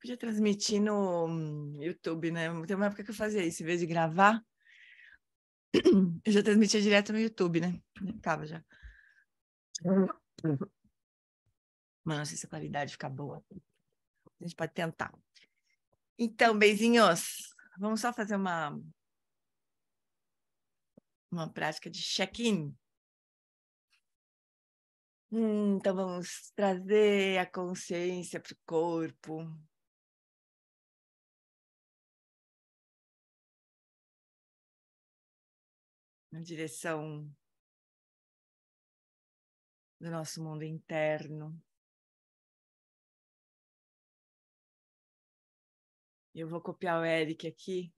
Podia transmitir no YouTube, né? Tem uma época que eu fazia isso, em vez de gravar, eu já transmitia direto no YouTube, né? Ficava já. Mas não sei se a qualidade fica boa. A gente pode tentar. Então, beijinhos, vamos só fazer uma prática de check-in. Então, vamos trazer a consciência para o corpo. Na direção do nosso mundo interno. Eu vou copiar o Eric aqui.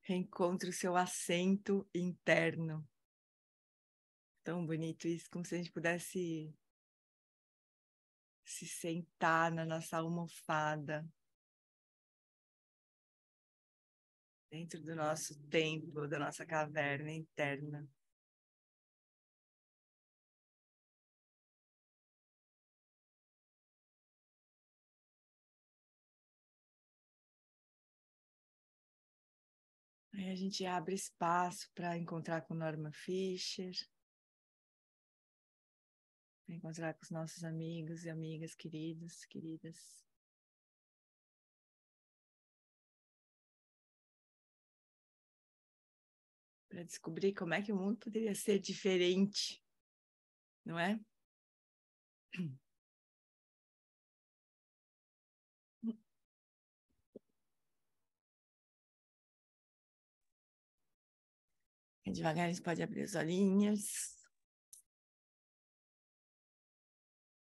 Reencontre o seu assento interno. Tão bonito isso, como se a gente pudesse se sentar na nossa almofada, dentro do nosso templo, da nossa caverna interna. Aí a gente abre espaço para encontrar com Norman Fischer, para encontrar com os nossos amigos e amigas queridos, queridas. Para descobrir como é que o mundo poderia ser diferente, não é? E devagar a gente pode abrir os olhinhos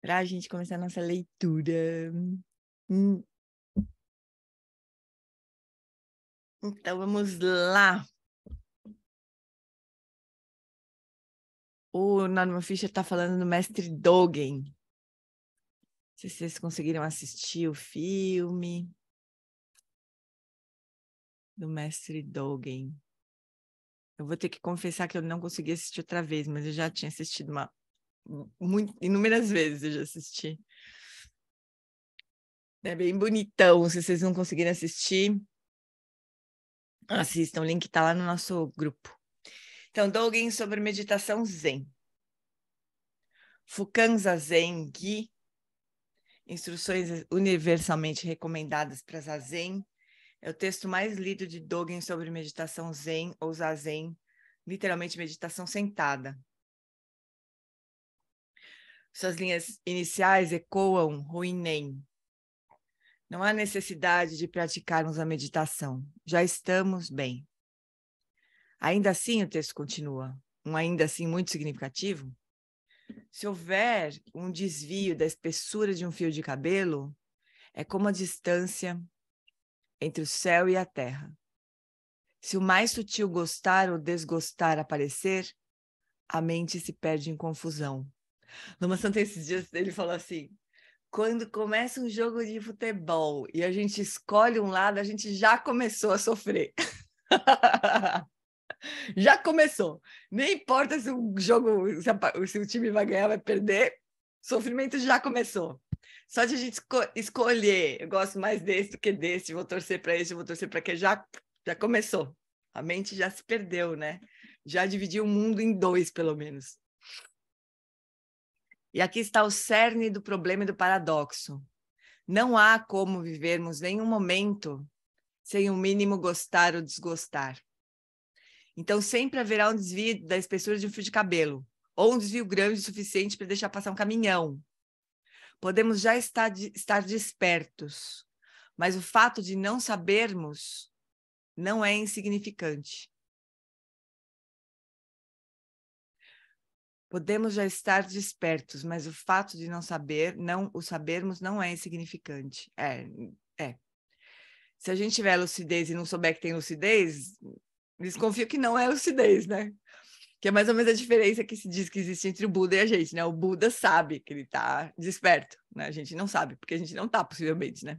para a gente começar a nossa leitura. Então, vamos lá. O Norman Fischer está falando do mestre Dogen. Não sei se vocês conseguiram assistir o filme do mestre Dogen. Eu vou ter que confessar que eu não consegui assistir outra vez, mas eu já tinha assistido inúmeras vezes, eu já assisti. É bem bonitão, se vocês não conseguirem assistir, assistam, o link está lá no nosso grupo. Então, Dogen sobre meditação Zen. Fukan Zazen Gi, instruções universalmente recomendadas para Zazen, é o texto mais lido de Dogen sobre meditação Zen ou Zazen, literalmente meditação sentada. Suas linhas iniciais ecoam Huinen. Não há necessidade de praticarmos a meditação. Já estamos bem. Ainda assim, o texto continua, ainda assim muito significativo. Se houver um desvio da espessura de um fio de cabelo, é como a distância entre o céu e a terra. Se o mais sutil gostar ou desgostar aparecer, a mente se perde em confusão. Numa Santa, esses dias, ele falou assim, quando começa um jogo de futebol e a gente escolhe um lado, a gente já começou a sofrer. Já começou. Nem importa se o jogo, se o time vai ganhar, vai perder, o sofrimento já começou. Só de a gente escolher, eu gosto mais desse do que desse, vou torcer para esse, vou torcer para aquele, já começou. A mente já se perdeu, né? Já dividiu o mundo em dois, pelo menos. E aqui está o cerne do problema e do paradoxo. Não há como vivermos nenhum momento sem o mínimo gostar ou desgostar. Então, sempre haverá um desvio da espessura de um fio de cabelo, ou um desvio grande o suficiente para deixar passar um caminhão. Podemos já estar despertos, mas o fato de não sabermos não é insignificante. Podemos já estar despertos, mas o fato de não sabermos não é insignificante. Se a gente tiver lucidez e não souber que tem lucidez, desconfio que não é lucidez, né? Que é mais ou menos a diferença que se diz que existe entre o Buda e a gente, né? O Buda sabe que ele está desperto, né? A gente não sabe, porque a gente não está, possivelmente, né?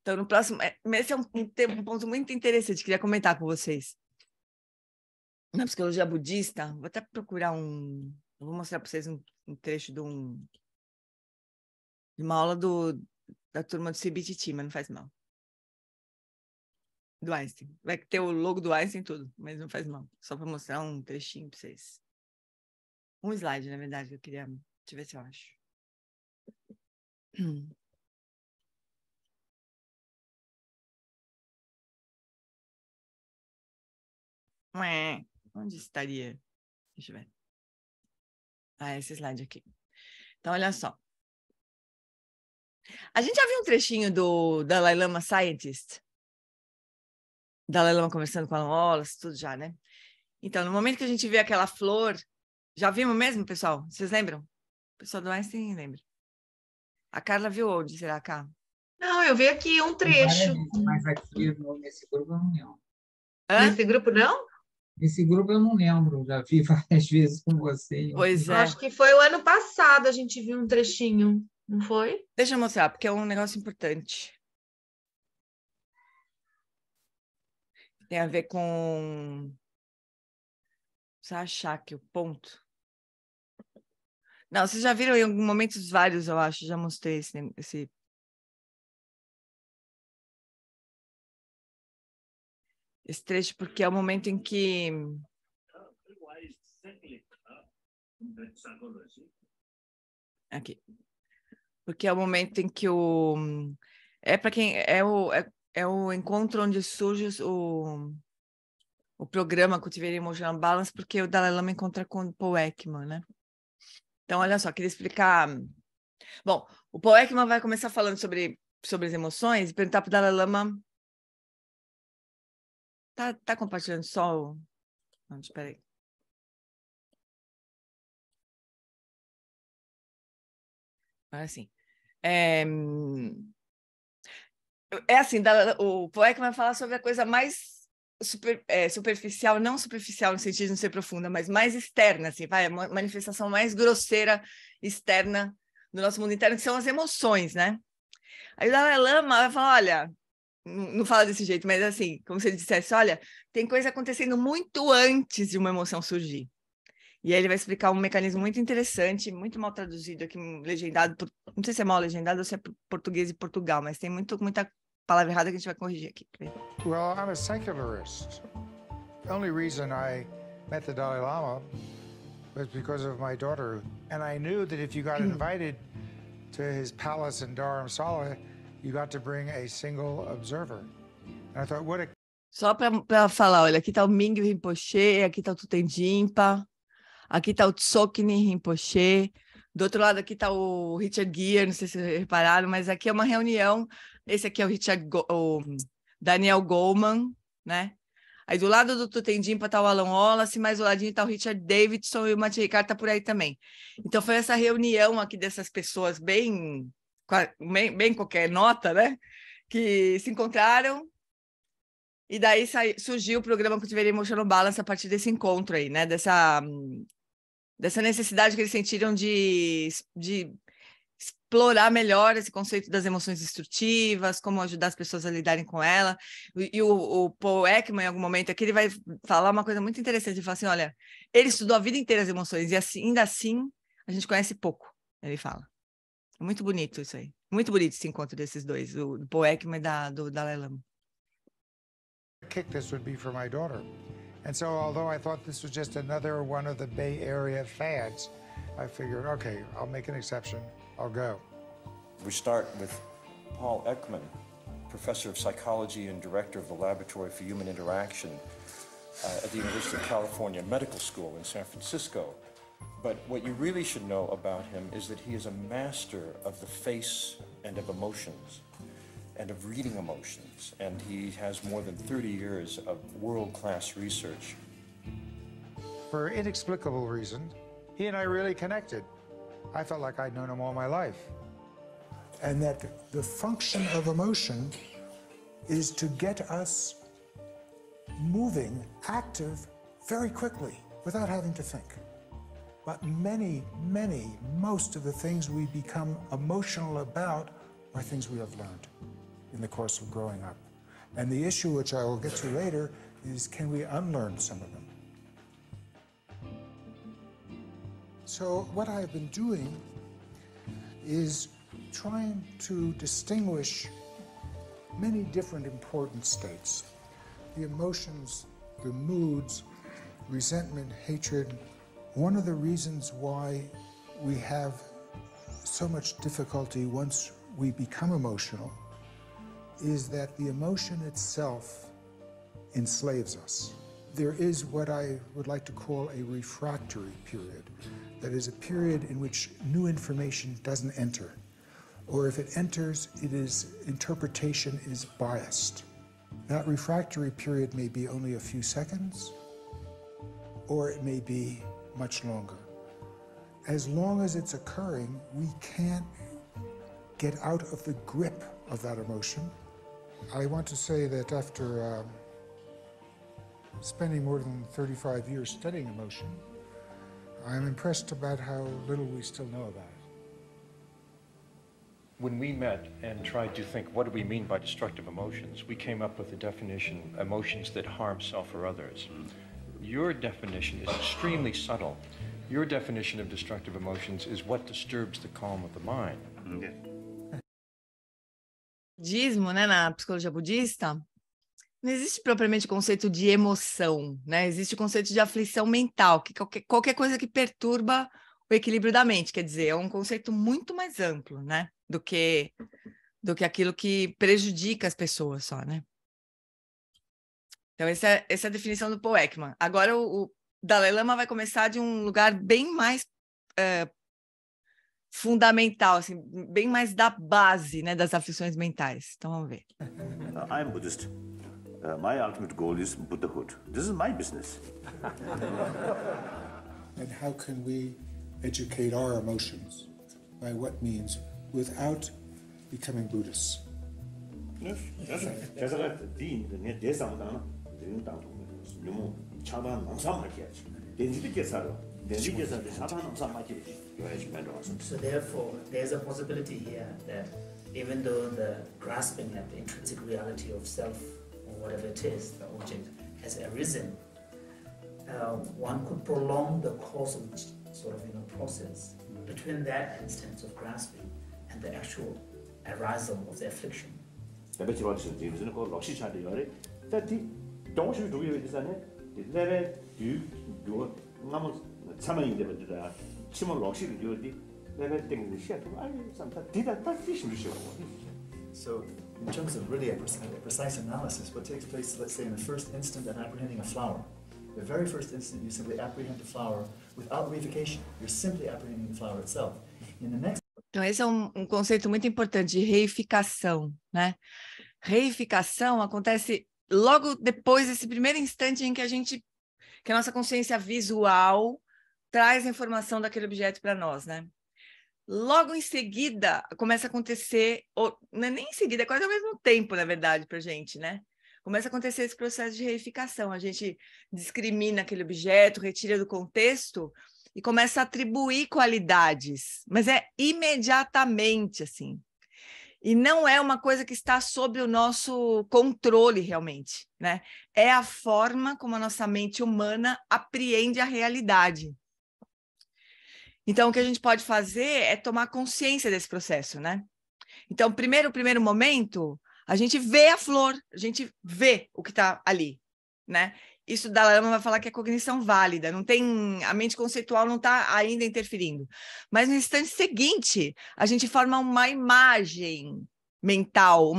Então, no próximo... Esse é um ponto muito interessante, queria comentar com vocês. Na psicologia budista, vou até procurar vou mostrar para vocês um trecho de uma aula da turma do CBTT, mas não faz mal. Do Einstein. Vai ter o logo do Einstein e tudo, mas não faz mal. Só para mostrar um trechinho para vocês. Um slide, na verdade, que eu queria... Deixa eu ver se eu acho. Onde estaria? Deixa eu ver. Ah, esse slide aqui. Então, olha só. A gente já viu um trechinho do Dalai Lama Scientist? Dalai Lama conversando com a Alan Wallace, tudo já, né? Então, no momento que a gente vê aquela flor, já vimos mesmo, pessoal? Vocês lembram? O pessoal do Einstein lembra. A Carla viu onde, será, Cá? Não, eu vi aqui um trecho. Mas aqui nesse grupo eu não lembro. Nesse grupo, não? Nesse grupo eu não lembro, já vi várias vezes com você. Pois Eu é. acho que foi o ano passado, a gente viu um trechinho, não foi? Deixa eu mostrar, porque é um negócio importante. Tem a ver com... Precisa achar aqui o ponto. Não, vocês já viram em alguns momentos vários, eu acho. Já mostrei esse... Esse trecho, porque é o momento em que... Aqui. Porque é o momento em que o... É para quem... É o encontro onde surge o programa Cultivating Emotional Balance, porque o Dalai Lama encontra com o Paul Ekman, né? Então, olha só, queria explicar... Bom, o Paul Ekman vai começar falando sobre as emoções e perguntar para o Dalai Lama... Tá compartilhando só o... Não, espera aí. Agora sim. É assim, o Paul Ekman vai falar sobre a coisa mais superficial, não superficial no sentido de não ser profunda, mas mais externa, assim, vai, a manifestação mais grosseira externa do nosso mundo interno, que são as emoções, né? Aí o Dalai Lama vai falar, olha, não fala desse jeito, mas assim, como se ele dissesse, olha, tem coisa acontecendo muito antes de uma emoção surgir. E aí ele vai explicar um mecanismo muito interessante, muito mal traduzido aqui, legendado, não sei se é mal legendado ou se é português de Portugal, mas tem muita palavra errada que a gente vai corrigir aqui. Well, I'm a secularist. The only reason I met the Dalai Lama was because of my daughter. And I knew that if you got invited to his palace in Dharamsala, you got to bring a single observer. And I thought, what a... Só para falar, olha, aqui está o Mingyur Rinpoche, aqui está o Tutendimpa, aqui está o Tsoknyi Rinpoche, do outro lado aqui está o Richard Gere, não sei se vocês repararam, mas aqui é uma reunião, esse aqui é o Daniel Goleman, né? Aí do lado do Tutendimpa está o Alan Wallace, mais do ladinho está o Richard Davidson e o Matt Ricard está por aí também. Então foi essa reunião aqui dessas pessoas bem qualquer nota, né? Que se encontraram e daí surgiu o programa Cultivating Emotional Balance a partir desse encontro aí, né? Dessa necessidade que eles sentiram de explorar melhor esse conceito das emoções destrutivas, como ajudar as pessoas a lidarem com ela. E o Paul Ekman, em algum momento aqui, ele vai falar uma coisa muito interessante. Ele fala assim, olha, ele estudou a vida inteira as emoções e assim, ainda assim a gente conhece pouco, ele fala. É muito bonito isso aí. Muito bonito esse encontro desses dois, do Paul Ekman e do Dalai Lama. kick this would be for my daughter. And so although I thought this was just another one of the Bay Area fads, I figured, okay, I'll make an exception. I'll go. We start with Paul Ekman, professor of psychology and director of the Laboratory for Human Interaction at the University of California Medical School in San Francisco. But what you really should know about him is that he is a master of the face and of emotions and of reading emotions. And he has more than 30 years of world-class research. For inexplicable reasons, he and I really connected. I felt like I'd known him all my life. And that the function of emotion is to get us moving, active, very quickly, without having to think. But most of the things we become emotional about are things we have learned in the course of growing up. And the issue, which I will get to later, is can we unlearn some of them? So what I've been doing is trying to distinguish many different important states. The emotions, the moods, resentment, hatred. One of the reasons why we have so much difficulty once we become emotional is that the emotion itself enslaves us. There is what I would like to call a refractory period. That is a period in which new information doesn't enter. Or if it enters, interpretation is biased. That refractory period may be only a few seconds, or it may be much longer. As long as it's occurring, we can't get out of the grip of that emotion. I want to say that after spending more than 35 years studying emotion, I'm impressed about how little we still know about it. When we met and tried to think, what do we mean by destructive emotions? We came up with the definition, emotions that harm self or others. Your definition is extremely subtle. Your definition of destructive emotions is what disturbs the calm of the mind. Budismo, né, na psicologia budista, não existe propriamente o conceito de emoção, né? Existe o conceito de aflição mental, que qualquer coisa que perturba o equilíbrio da mente, quer dizer, é um conceito muito mais amplo, né? Do que aquilo que prejudica as pessoas só, né? Então, essa é a definição do Paul Ekman. Agora, o Dalai Lama vai começar de um lugar bem mais fundamental, assim, bem mais da base, né, das aflições mentais. Então, vamos ver. I am Buddhist. My ultimate goal is Buddhahood. This is my business. And how can we educate our emotions? By what means? Without becoming Buddhists. Yes. 제가 네 대상당 대응당 너무 차만 남삼하게야지. den지께서로 사탄 남삼하게 요해지 만들어서. So therefore, there's a possibility here that even though the grasping at the intrinsic reality of self or whatever it is, the object has arisen, one could prolong the course of sort of process between that instance of grasping and the actual arisal of the affliction. 내가 지금 무슨 거 럭시 차대 요래. that don't you do it is ane level do 나무 참아인데 버다 치면 럭시를 요디 level 땡이 시작도 아니 삼타 디다 딱 피시는 거. So in terms of really a precise analysis, what takes place, let's say in the first instant of apprehending a flower, the very first instant you simply apprehend the flower without reification. You're simply apprehending the flower itself. In the next. Então, esse é um conceito muito importante de reificação, né? Reificação acontece logo depois desse primeiro instante em que a nossa consciência visual traz a informação daquele objeto para nós, né? Logo em seguida, começa a acontecer, ou não é nem em seguida, é quase ao mesmo tempo, na verdade, para a gente, né? Começa a acontecer esse processo de reificação. A gente discrimina aquele objeto, retira do contexto e começa a atribuir qualidades, mas é imediatamente, assim. E não é uma coisa que está sob o nosso controle, realmente, né? É a forma como a nossa mente humana apreende a realidade. Então, o que a gente pode fazer é tomar consciência desse processo, né? Então, o primeiro momento, a gente vê a flor, a gente vê o que está ali, né? Isso o Dalai Lama vai falar que é cognição válida, não tem, a mente conceitual não está ainda interferindo. Mas no instante seguinte, a gente forma uma imagem mental,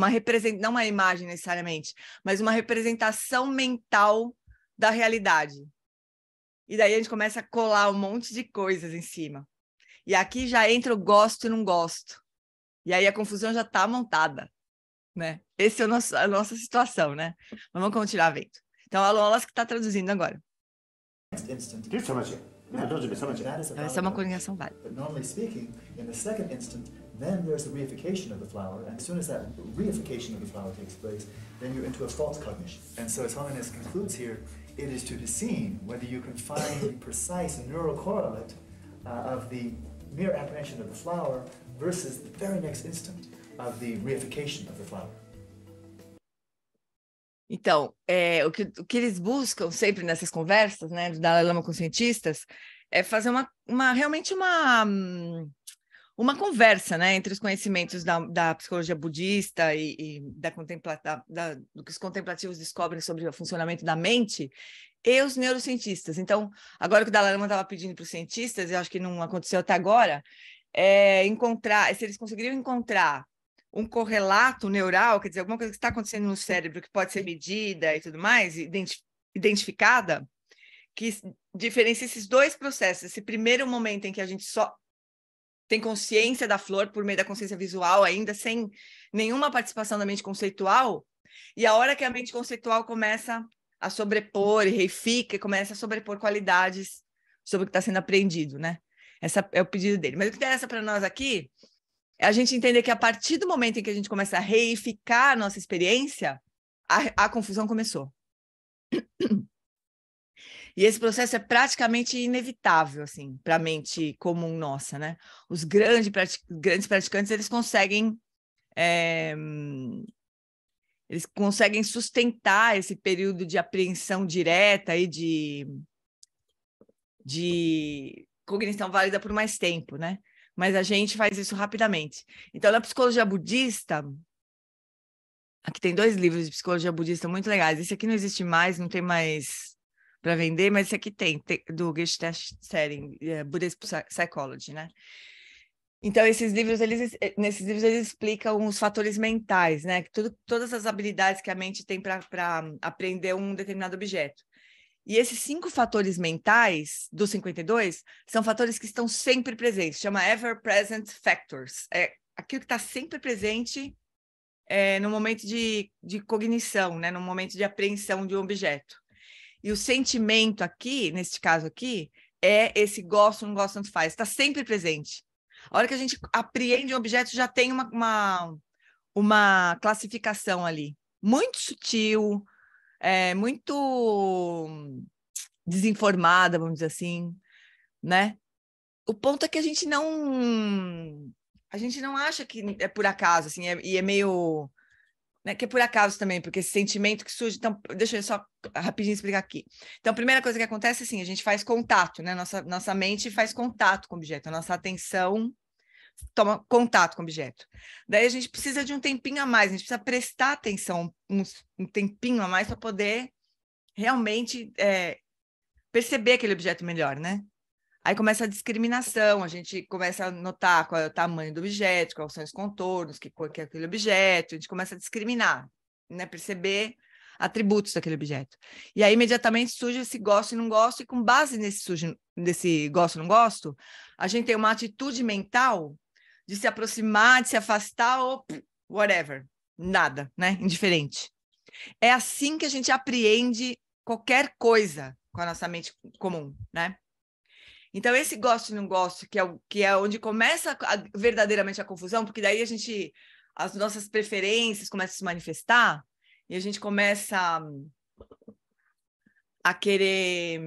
não uma imagem necessariamente, mas uma representação mental da realidade. E daí a gente começa a colar um monte de coisas em cima. E aqui já entra o gosto e não gosto. E aí a confusão já está montada, né? Essa é a nossa situação, né? Mas vamos continuar vendo. Então, a Lolas que está traduzindo agora. Essa é uma cognição válida. But normally speaking, in the second instant, then there's the reification of the flower, and as soon as that reification of the flower takes place, then you're into a false cognition. And so, as Holiness concludes here, it is to be seen whether you can find the precise neural correlate of the mere apprehension of the flower versus the very next instant of the reification of the flower. Então, o que eles buscam sempre nessas conversas, né, do Dalai Lama com cientistas, é fazer realmente uma conversa, né, entre os conhecimentos da psicologia budista e do que os contemplativos descobrem sobre o funcionamento da mente e os neurocientistas. Então, agora que o Dalai Lama estava pedindo para os cientistas, eu acho que não aconteceu até agora, se eles conseguiriam encontrar um correlato neural, quer dizer, alguma coisa que está acontecendo no cérebro que pode ser medida e tudo mais, identificada, que diferencia esses dois processos. Esse primeiro momento em que a gente só tem consciência da flor por meio da consciência visual, ainda sem nenhuma participação da mente conceitual, e a hora que a mente conceitual começa a sobrepor e reifica, e começa a sobrepor qualidades sobre o que está sendo aprendido, né? Esse é o pedido dele. Mas o que interessa para nós aqui é a gente entender que a partir do momento em que a gente começa a reificar a nossa experiência, a confusão começou. E esse processo é praticamente inevitável, assim, para a mente comum nossa, né? Os grandes praticantes, eles conseguem sustentar esse período de apreensão direta e de cognição válida por mais tempo, né? Mas a gente faz isso rapidamente. Então, na psicologia budista, aqui tem 2 livros de psicologia budista muito legais. Esse aqui não existe mais, não tem mais para vender, mas esse aqui tem do Gestalt Setting, Buddhist Psychology, né? Então, nesses livros eles explicam os fatores mentais, né? Todas as habilidades que a mente tem para aprender um determinado objeto. E esses 5 fatores mentais, dos 52, são fatores que estão sempre presentes, chama Ever-Present Factors. É aquilo que está sempre presente no momento de cognição, né? No momento de apreensão de um objeto. E o sentimento aqui, neste caso aqui, é esse gosto, não gosto, tanto faz. Está sempre presente. A hora que a gente apreende um objeto, já tem uma classificação ali. Muito sutil, muito desinformada, vamos dizer assim, né? O ponto é que a gente não acha que é por acaso, assim, e é meio... Né, que é por acaso também, porque esse sentimento que surge... Então, deixa eu só rapidinho explicar aqui. Então, a primeira coisa que acontece é assim, a gente faz contato, né? Nossa mente faz contato com o objeto, a nossa atenção toma contato com o objeto. Daí a gente precisa de um tempinho a mais, a gente precisa prestar atenção um tempinho a mais para poder realmente perceber aquele objeto melhor, né? Aí começa a discriminação, a gente começa a notar qual é o tamanho do objeto, quais são os contornos, que cor que é aquele objeto, a gente começa a discriminar, né? Perceber atributos daquele objeto. E aí, imediatamente, surge esse gosto e não gosto, e com base nesse gosto e não gosto, a gente tem uma atitude mental de se aproximar, de se afastar, ou whatever, nada, né? Indiferente. É assim que a gente apreende qualquer coisa com a nossa mente comum, né? Então, esse gosto e não gosto, que é onde começa verdadeiramente a confusão, porque daí as nossas preferências começam a se manifestar e a gente começa a querer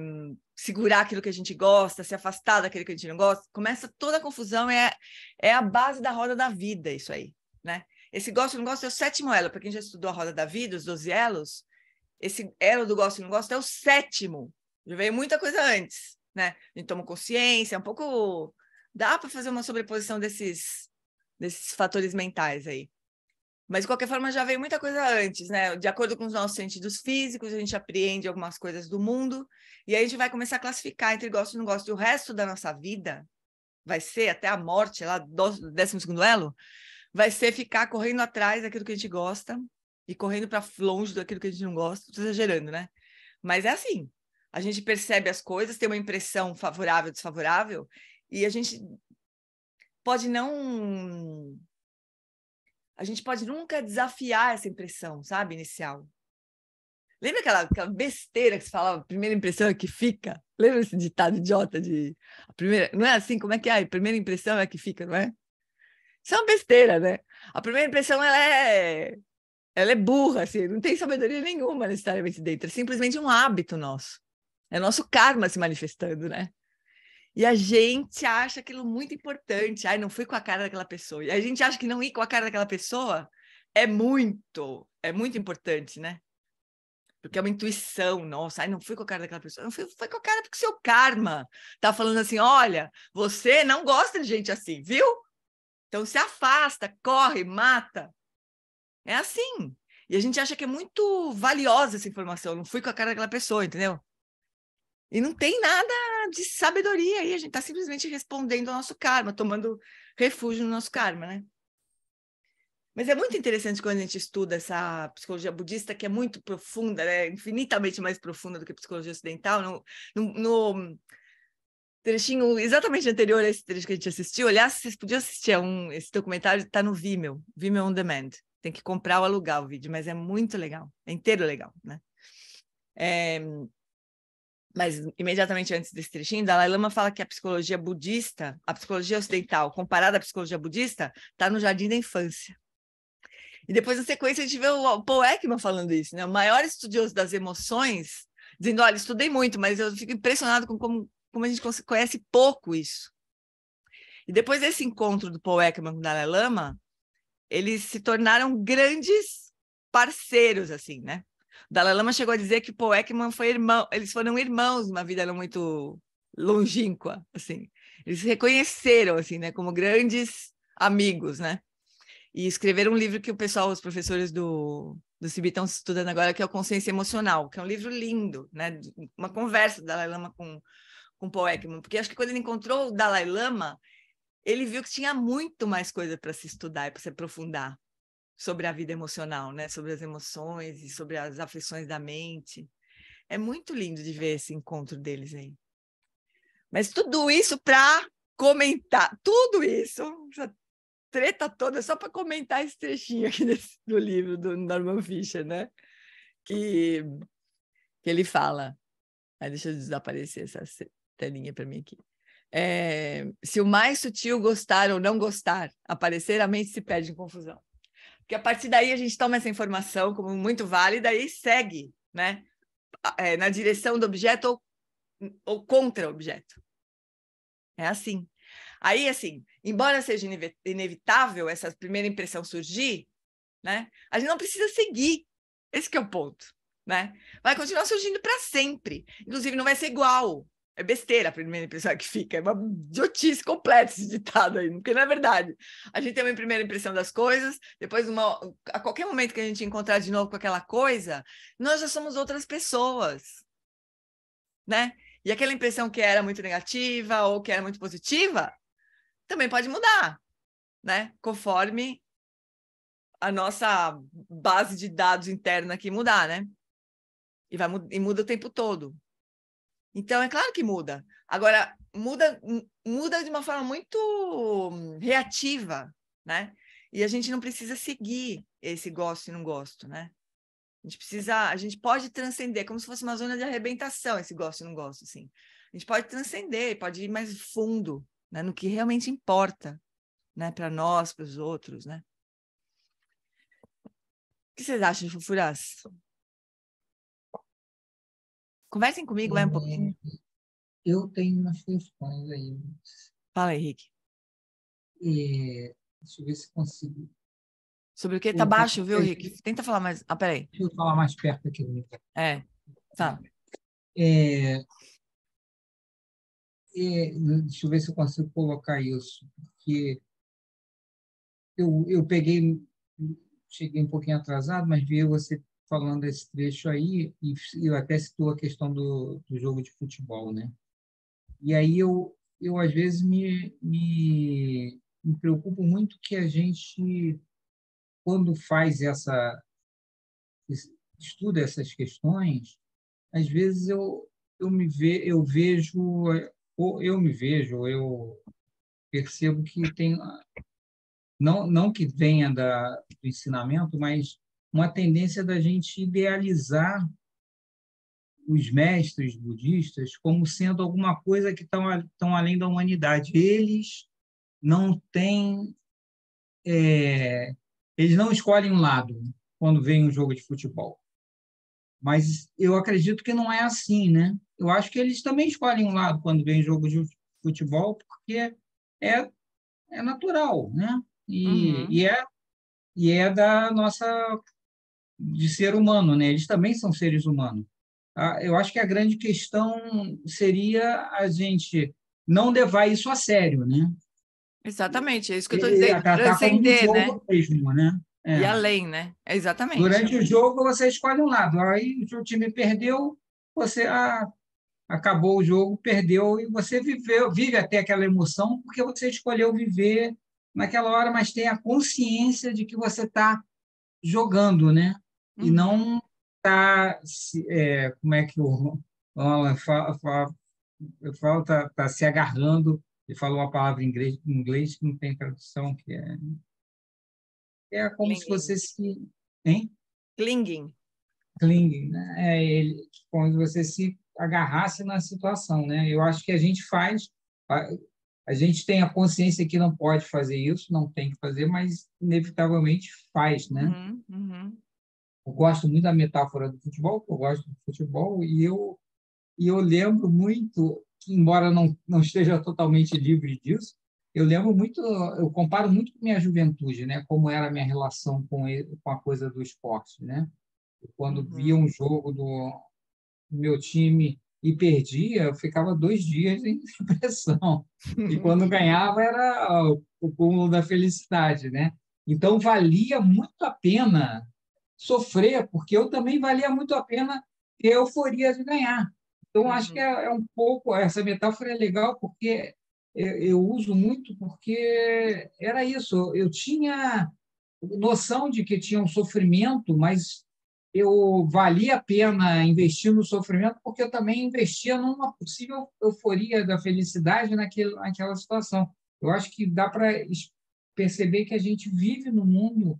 segurar aquilo que a gente gosta, se afastar daquilo que a gente não gosta. Começa toda a confusão, é a base da roda da vida, isso aí, né? Esse gosto e não gosto é o 7º elo. Para quem já estudou a roda da vida, os 12 elos, esse elo do gosto e não gosto é o 7º. Já veio muita coisa antes. Né? A gente toma consciência, um pouco... Dá para fazer uma sobreposição desses fatores mentais aí. Mas, de qualquer forma, já veio muita coisa antes, né? De acordo com os nossos sentidos físicos, a gente apreende algumas coisas do mundo, e aí a gente vai começar a classificar entre gosto e não gosto. E o resto da nossa vida vai ser, até a morte, lá do 12º elo, vai ser ficar correndo atrás daquilo que a gente gosta e correndo para longe daquilo que a gente não gosta. Estou exagerando, né? Mas é assim. A gente percebe as coisas, tem uma impressão favorável, desfavorável, e a gente pode nunca desafiar essa impressão, sabe, inicial. Lembra aquela besteira que se falava, a primeira impressão é que fica? Lembra esse ditado idiota de... Não é assim? Como é que é? A primeira impressão é que fica, não é? Isso é uma besteira, né? A primeira impressão, ela é burra, assim, não tem sabedoria nenhuma necessariamente dentro, é simplesmente um hábito nosso. É nosso karma se manifestando, né? E a gente acha aquilo muito importante. Ai, não fui com a cara daquela pessoa. E a gente acha que não ir com a cara daquela pessoa é muito importante, né? Porque é uma intuição nossa. Ai, não fui com a cara daquela pessoa. Não fui com a cara porque seu karma tá falando assim, olha, você não gosta de gente assim, viu? Então, se afasta, corre, mata. É assim. E a gente acha que é muito valiosa essa informação. Não fui com a cara daquela pessoa, entendeu? E não tem nada de sabedoria aí. A gente está simplesmente respondendo ao nosso karma, tomando refúgio no nosso karma, né? Mas é muito interessante quando a gente estuda essa psicologia budista, que é muito profunda, né? Infinitamente mais profunda do que a psicologia ocidental. No trechinho exatamente anterior a esse trecho que a gente assistiu, aliás, vocês podiam assistir esse documentário, está no Vimeo On Demand. Tem que comprar ou alugar o vídeo, mas é muito legal, é inteiro legal, né? Mas imediatamente antes desse trechinho, Dalai Lama fala que a psicologia budista, a psicologia ocidental, comparada à psicologia budista, está no jardim da infância. E depois, na sequência, a gente vê o Paul Ekman falando isso, né? O maior estudioso das emoções, dizendo, olha, estudei muito, mas eu fico impressionado com como a gente conhece pouco isso. E depois desse encontro do Paul Ekman com o Dalai Lama, eles se tornaram grandes parceiros, assim, né? O Dalai Lama chegou a dizer que o Paul Ekman foi irmão, eles foram irmãos numa vida não muito longínqua, assim. Eles se reconheceram, assim, né, como grandes amigos, né? E escreveram um livro que o pessoal, os professores do CIB estão estudando agora, que é o Consciência Emocional, que é um livro lindo, né? Uma conversa do Dalai Lama com Paul Ekman, porque acho que quando ele encontrou o Dalai Lama, ele viu que tinha muito mais coisa para se estudar e para se aprofundar sobre a vida emocional, né? Sobre as emoções e sobre as aflições da mente. É muito lindo de ver esse encontro deles aí. Mas tudo isso para comentar, tudo isso, essa treta toda, só para comentar esse trechinho aqui do livro do Norman Fischer, né? Que ele fala. Deixa eu desaparecer essa telinha para mim aqui. Se o mais sutil gostar ou não gostar aparecer, a mente se perde em confusão. Porque a partir daí a gente toma essa informação como muito válida e segue, né? Na direção do objeto ou contra o objeto. É assim. Aí, assim, embora seja inevitável essa primeira impressão surgir, né? A gente não precisa seguir. Esse que é o ponto, né? Vai continuar surgindo para sempre. Inclusive, não vai ser igual. É besteira a primeira impressão que fica. É uma idiotice completa esse ditado aí, porque não é verdade. A gente tem uma primeira impressão das coisas, depois, a qualquer momento que a gente encontrar de novo com aquela coisa, nós já somos outras pessoas, né? E aquela impressão que era muito negativa ou que era muito positiva, também pode mudar, né? Conforme a nossa base de dados interna aqui mudar, né? E muda o tempo todo. Então, é claro que muda. Agora, muda de uma forma muito reativa, né? E a gente não precisa seguir esse gosto e não gosto, né? A gente pode transcender, como se fosse uma zona de arrebentação, esse gosto e não gosto, assim. A gente pode transcender, pode ir mais fundo, né? No que realmente importa, né? Para nós, para os outros, né? O que vocês acham, Fufurás? Conversem comigo, vai um pouquinho. Eu tenho umas questões aí. Fala, Henrique. Deixa eu ver se consigo. Sobre o que? Tá baixo, viu, Henrique? Tenta falar mais. Peraí. Deixa eu falar mais perto aqui do microfone. Tá. Deixa eu ver se eu consigo colocar isso. Porque eu cheguei um pouquinho atrasado, mas vi você falando desse trecho aí, e eu até citou a questão do jogo de futebol, né? E aí eu às vezes, me preocupo muito que a gente, quando estuda essas questões, às vezes eu percebo que tem, não que venha do ensinamento, mas uma tendência da gente idealizar os mestres budistas como sendo alguma coisa que estão além da humanidade. Eles não têm... eles não escolhem um lado quando vem um jogo de futebol. Mas eu acredito que não é assim, né? Eu acho que eles também escolhem um lado quando vem jogo de futebol, porque é natural, né? E é da nossa... de ser humano, né? Eles também são seres humanos. Eu acho que a grande questão seria a gente não levar isso a sério, né? Exatamente, é isso que eu estou E dizendo, tratar como um transcender, né? jogo mesmo, né? E além, né? Exatamente. Durante o jogo, você escolhe um lado. Aí o seu time perdeu, você acabou o jogo, perdeu, e você vive até aquela emoção, porque você escolheu viver naquela hora, mas tem a consciência de que você está jogando, né? E não está, como é que o Alan fala, tá se agarrando. Ele falou uma palavra em inglês que não tem tradução, que é como se você se... Hein? Clinging. Clinging, né? Como se você se agarrasse na situação, né? Eu acho que a gente faz... A gente tem a consciência que não pode fazer isso, não tem que fazer, mas inevitavelmente faz, né? Eu gosto muito da metáfora do futebol, eu gosto do futebol, e eu lembro muito, embora não esteja totalmente livre disso, eu comparo muito com minha juventude, né? Como era a minha relação com a coisa do esporte, né? Quando via um jogo do meu time e perdia, eu ficava 2 dias em depressão. E quando ganhava, era o cúmulo da felicidade, né? Então, valia muito a pena sofrer, porque eu também valia muito a pena ter a euforia de ganhar. Então, acho que é um pouco... Essa metáfora é legal, porque eu uso muito, porque era isso. Eu tinha noção de que tinha um sofrimento, mas eu valia a pena investir no sofrimento, porque eu também investia numa possível euforia da felicidade naquela situação. Eu acho que dá para perceber que a gente vive no mundo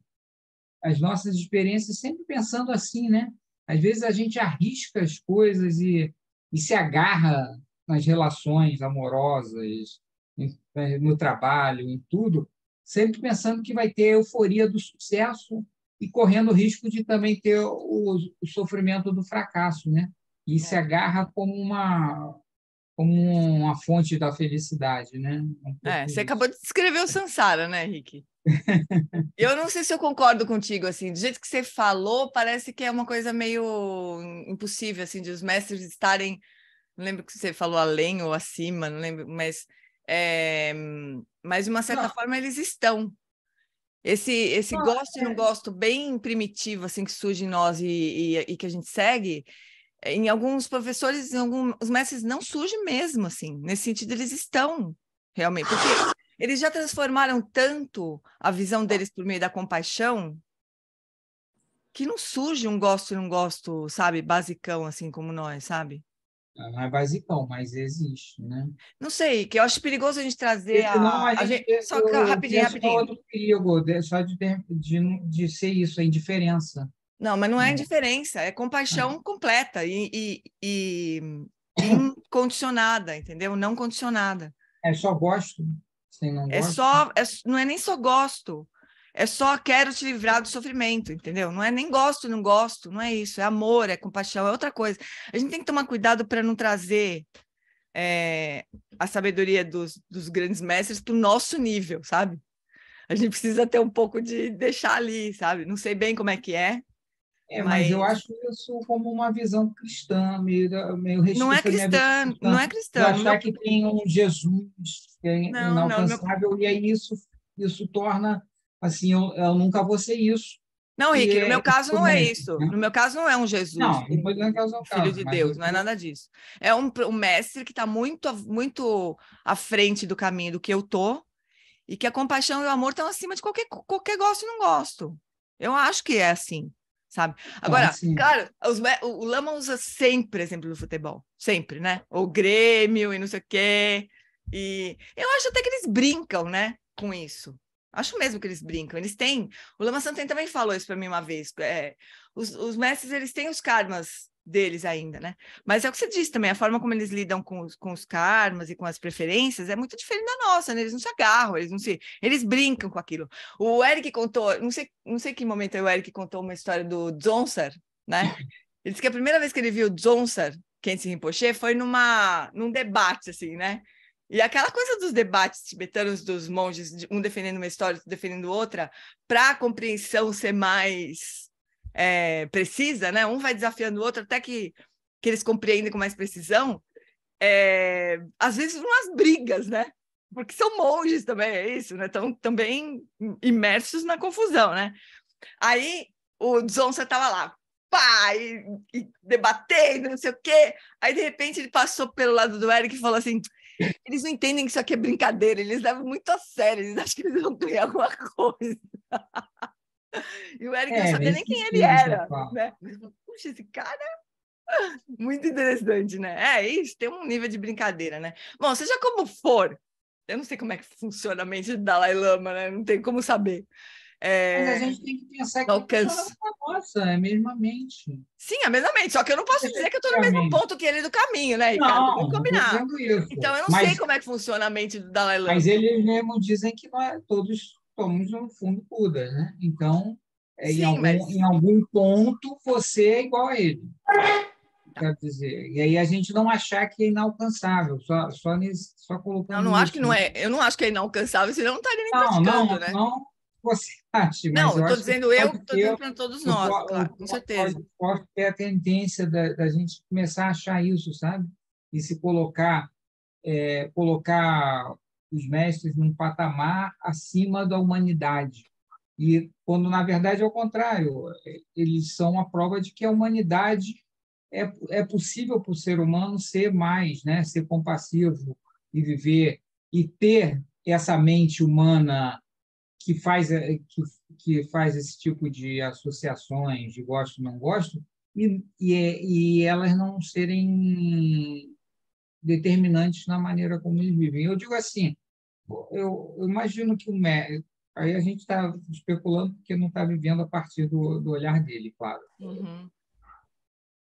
as nossas experiências sempre pensando assim, né? Às vezes a gente arrisca as coisas e se agarra nas relações amorosas, no trabalho, em tudo, sempre pensando que vai ter a euforia do sucesso e correndo o risco de também ter o sofrimento do fracasso, né? E se agarra como uma fonte da felicidade, né? Você acabou de descrever o Sansara, né, Rick? Eu não sei se eu concordo contigo, assim, do jeito que você falou, parece que é uma coisa meio impossível, assim, de os mestres estarem, não lembro que você falou além ou acima, não lembro, mas de uma certa forma eles estão. Esse gosto e não gosto bem primitivo, assim, que surge em nós e que a gente segue, em alguns professores, os mestres não surgem mesmo, assim, nesse sentido eles estão realmente, porque eles já transformaram tanto a visão deles por meio da compaixão que não surge um gosto e não gosto, sabe, basicão, assim como nós, sabe? Não é basicão, mas existe, né? Não sei, que eu acho perigoso a gente trazer Só que, rapidinho. Outro perigo, só de ser isso, a indiferença. Não, mas não é indiferença, é compaixão completa e incondicionada, entendeu? Não condicionada. É só gosto, sem não gosto. Não é nem só gosto, é só quero te livrar do sofrimento, entendeu? Não é nem gosto, não gosto, não é isso, é amor, é compaixão, é outra coisa. A gente tem que tomar cuidado para não trazer a sabedoria dos grandes mestres para o nosso nível, sabe? A gente precisa ter um pouco de deixar ali, sabe? Não sei bem como é que é. Mas eu acho isso como uma visão cristã, meio não é cristã, não é cristã. Achar que tem um Jesus que é inalcançável, e aí isso torna, assim, eu nunca vou ser isso. Não, Rick, no meu caso não é isso. No meu caso não é um Jesus, não foi no caso do filho de Deus, não é nada disso. É um mestre que está muito, muito à frente do caminho do que eu tô, e que a compaixão e o amor estão acima de qualquer gosto e não gosto. Eu acho que é assim. Sabe? Agora, claro, o Lama usa sempre exemplo do futebol, sempre, né? O Grêmio e não sei o quê. E eu acho até que eles brincam, né, com isso. Acho mesmo que eles brincam. Eles têm. O Lama Santen também falou isso para mim uma vez. Os mestres, eles têm os karmas deles ainda, né? Mas é o que você disse também, a forma como eles lidam com os karmas e com as preferências é muito diferente da nossa, né? Eles não se agarram, eles brincam com aquilo. O Eric contou, não sei que momento o Eric contou uma história do Dzongsa, né? Ele disse que a primeira vez que ele viu Dzongsa, Khyentse Rinpoche, foi num debate, assim, né? E aquela coisa dos debates tibetanos, dos monges, um defendendo uma história, outro defendendo outra, para a compreensão ser mais precisa, né? Um vai desafiando o outro até que eles compreendem com mais precisão. Às vezes umas brigas, né? porque são monges também, é isso, né? Estão também imersos na confusão, né? Aí o Dzonsa estava lá, pá, e debatendo, não sei o quê. Aí, de repente, ele passou pelo lado do Eric e falou assim, eles não entendem que isso aqui é brincadeira, eles levam muito a sério, eles acham que eles vão ganhar alguma coisa. E o Eric não sabia nem quem ele era, né? Puxa, esse cara é muito interessante, né? É isso, tem um nível de brincadeira, né? Bom, seja como for, eu não sei como é que funciona a mente do Dalai Lama, né? Não tem como saber. Mas a gente tem que pensar que funciona com a nossa, é a mesma mente. Sim, a mesma mente, só que eu não posso dizer que eu estou no mesmo ponto que ele do caminho, né, Ricardo? Não, Vamos não estou combinar. dizendo isso. Então, eu não sei como é que funciona a mente do Dalai Lama. Mas eles mesmo dizem que nós todos somos, no fundo, Buda, né? Então, Sim, em algum ponto, você é igual a ele. Quer dizer, e aí a gente não achar que é inalcançável, só colocando eu não acho isso. Eu não acho que é inalcançável, senão não estaria nem praticando, né? Não você acha, mas não, eu estou acho dizendo eu, estou dizendo para todos nós, claro, com certeza. Pode ter a tendência da gente começar a achar isso, sabe? E se colocar os mestres num patamar acima da humanidade. E quando, na verdade, é o contrário, eles são a prova de que a humanidade é possível para o ser humano ser mais, né? Ser compassivo e viver e ter essa mente humana que faz esse tipo de associações de gosto e não gosto e elas não serem determinantes na maneira como eles vivem. Eu digo assim, eu imagino que aí a gente está especulando porque não está vivendo a partir do olhar dele, claro. Uhum.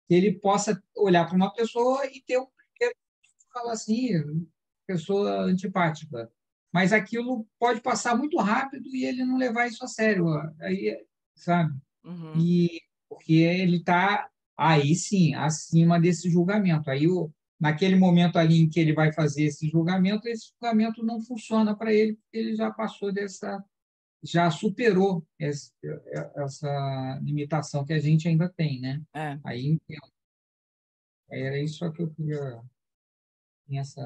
Que ele possa olhar para uma pessoa e falar assim, pessoa antipática. Mas aquilo pode passar muito rápido e ele não levar isso a sério. Aí, sabe? Uhum. E porque ele está, aí sim, acima desse julgamento. Aí, naquele momento ali em que ele vai fazer esse julgamento não funciona para ele, porque ele já passou já superou essa limitação que a gente ainda tem, né? Aí entendo. Era isso que eu queria essa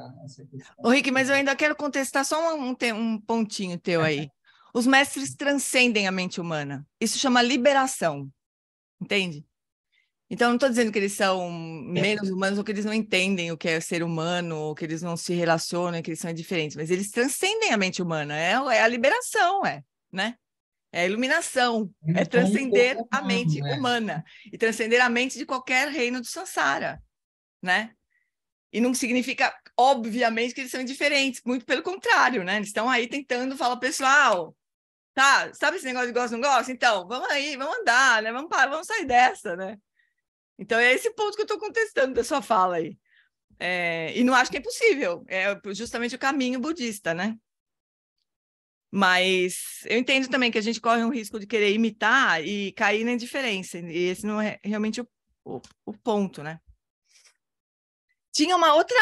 questão. Ô, Rick, mas eu ainda quero contestar só um pontinho teu aí. Os mestres transcendem a mente humana. Isso chama liberação. Entende? Então, não estou dizendo que eles são menos humanos ou que eles não entendem o que é ser humano ou que eles não se relacionam, que eles são diferentes, mas eles transcendem a mente humana. É a liberação, né? É a iluminação, é transcender a mente humana e transcender a mente de qualquer reino do Sansara, né? E não significa, obviamente, que eles são indiferentes, muito pelo contrário, né? Eles estão aí tentando falar, pessoal, tá, sabe esse negócio de gosta ou não gosta? Então, vamos aí, vamos andar, né? Vamos sair dessa, né? Então, é esse ponto que eu estou contestando da sua fala aí. E não acho que é impossível, é justamente o caminho budista, né? Mas eu entendo também que a gente corre um risco de querer imitar e cair na indiferença, e esse não é realmente o ponto, né? Tinha um outro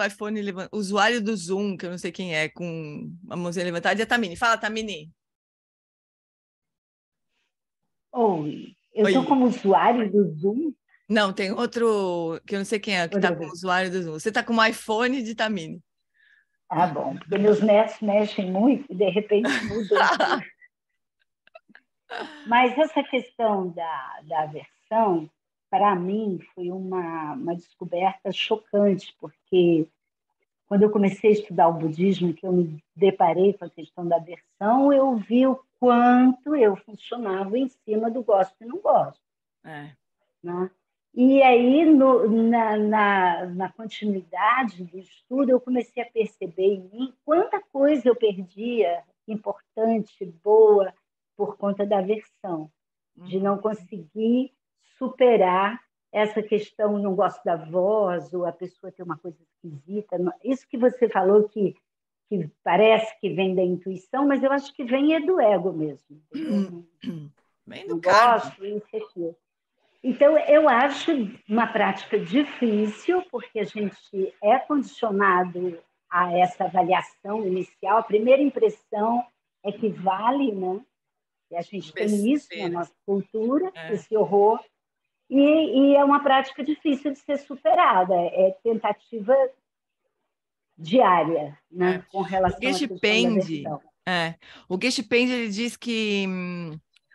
iPhone, usuário do Zoom, que eu não sei quem é, com a mãozinha levantada, e a Tamini. Fala, Tamini. Oi, eu estou como usuário do Zoom? Não, tem outro, que eu não sei quem é, que está como usuário do Zoom. Você está com o iPhone de Tamini. Ah, bom, porque meus netos mexem muito e, de repente, mudam tudo. Mas essa questão da aversão, para mim, foi uma descoberta chocante, porque quando eu comecei a estudar o budismo, que eu me deparei com a questão da aversão, eu vi o quanto eu funcionava em cima do gosto e não gosto. Né? E aí, na continuidade do estudo, eu comecei a perceber em mim quanta coisa eu perdia, importante, boa, por conta da aversão, de não conseguir superar essa questão, não gosto da voz, ou a pessoa tem uma coisa esquisita. Isso que você falou que parece que vem da intuição, mas eu acho que vem do ego mesmo. Vem do gosto, isso aqui. Então, eu acho uma prática difícil, porque a gente é condicionado a essa avaliação inicial. A primeira impressão é que vale, né? E a gente tem isso na nossa cultura, esse horror. E é uma prática difícil de ser superada. É tentativa diária, né, com relação à questão da versão. O Geshe-Pend, ele diz que...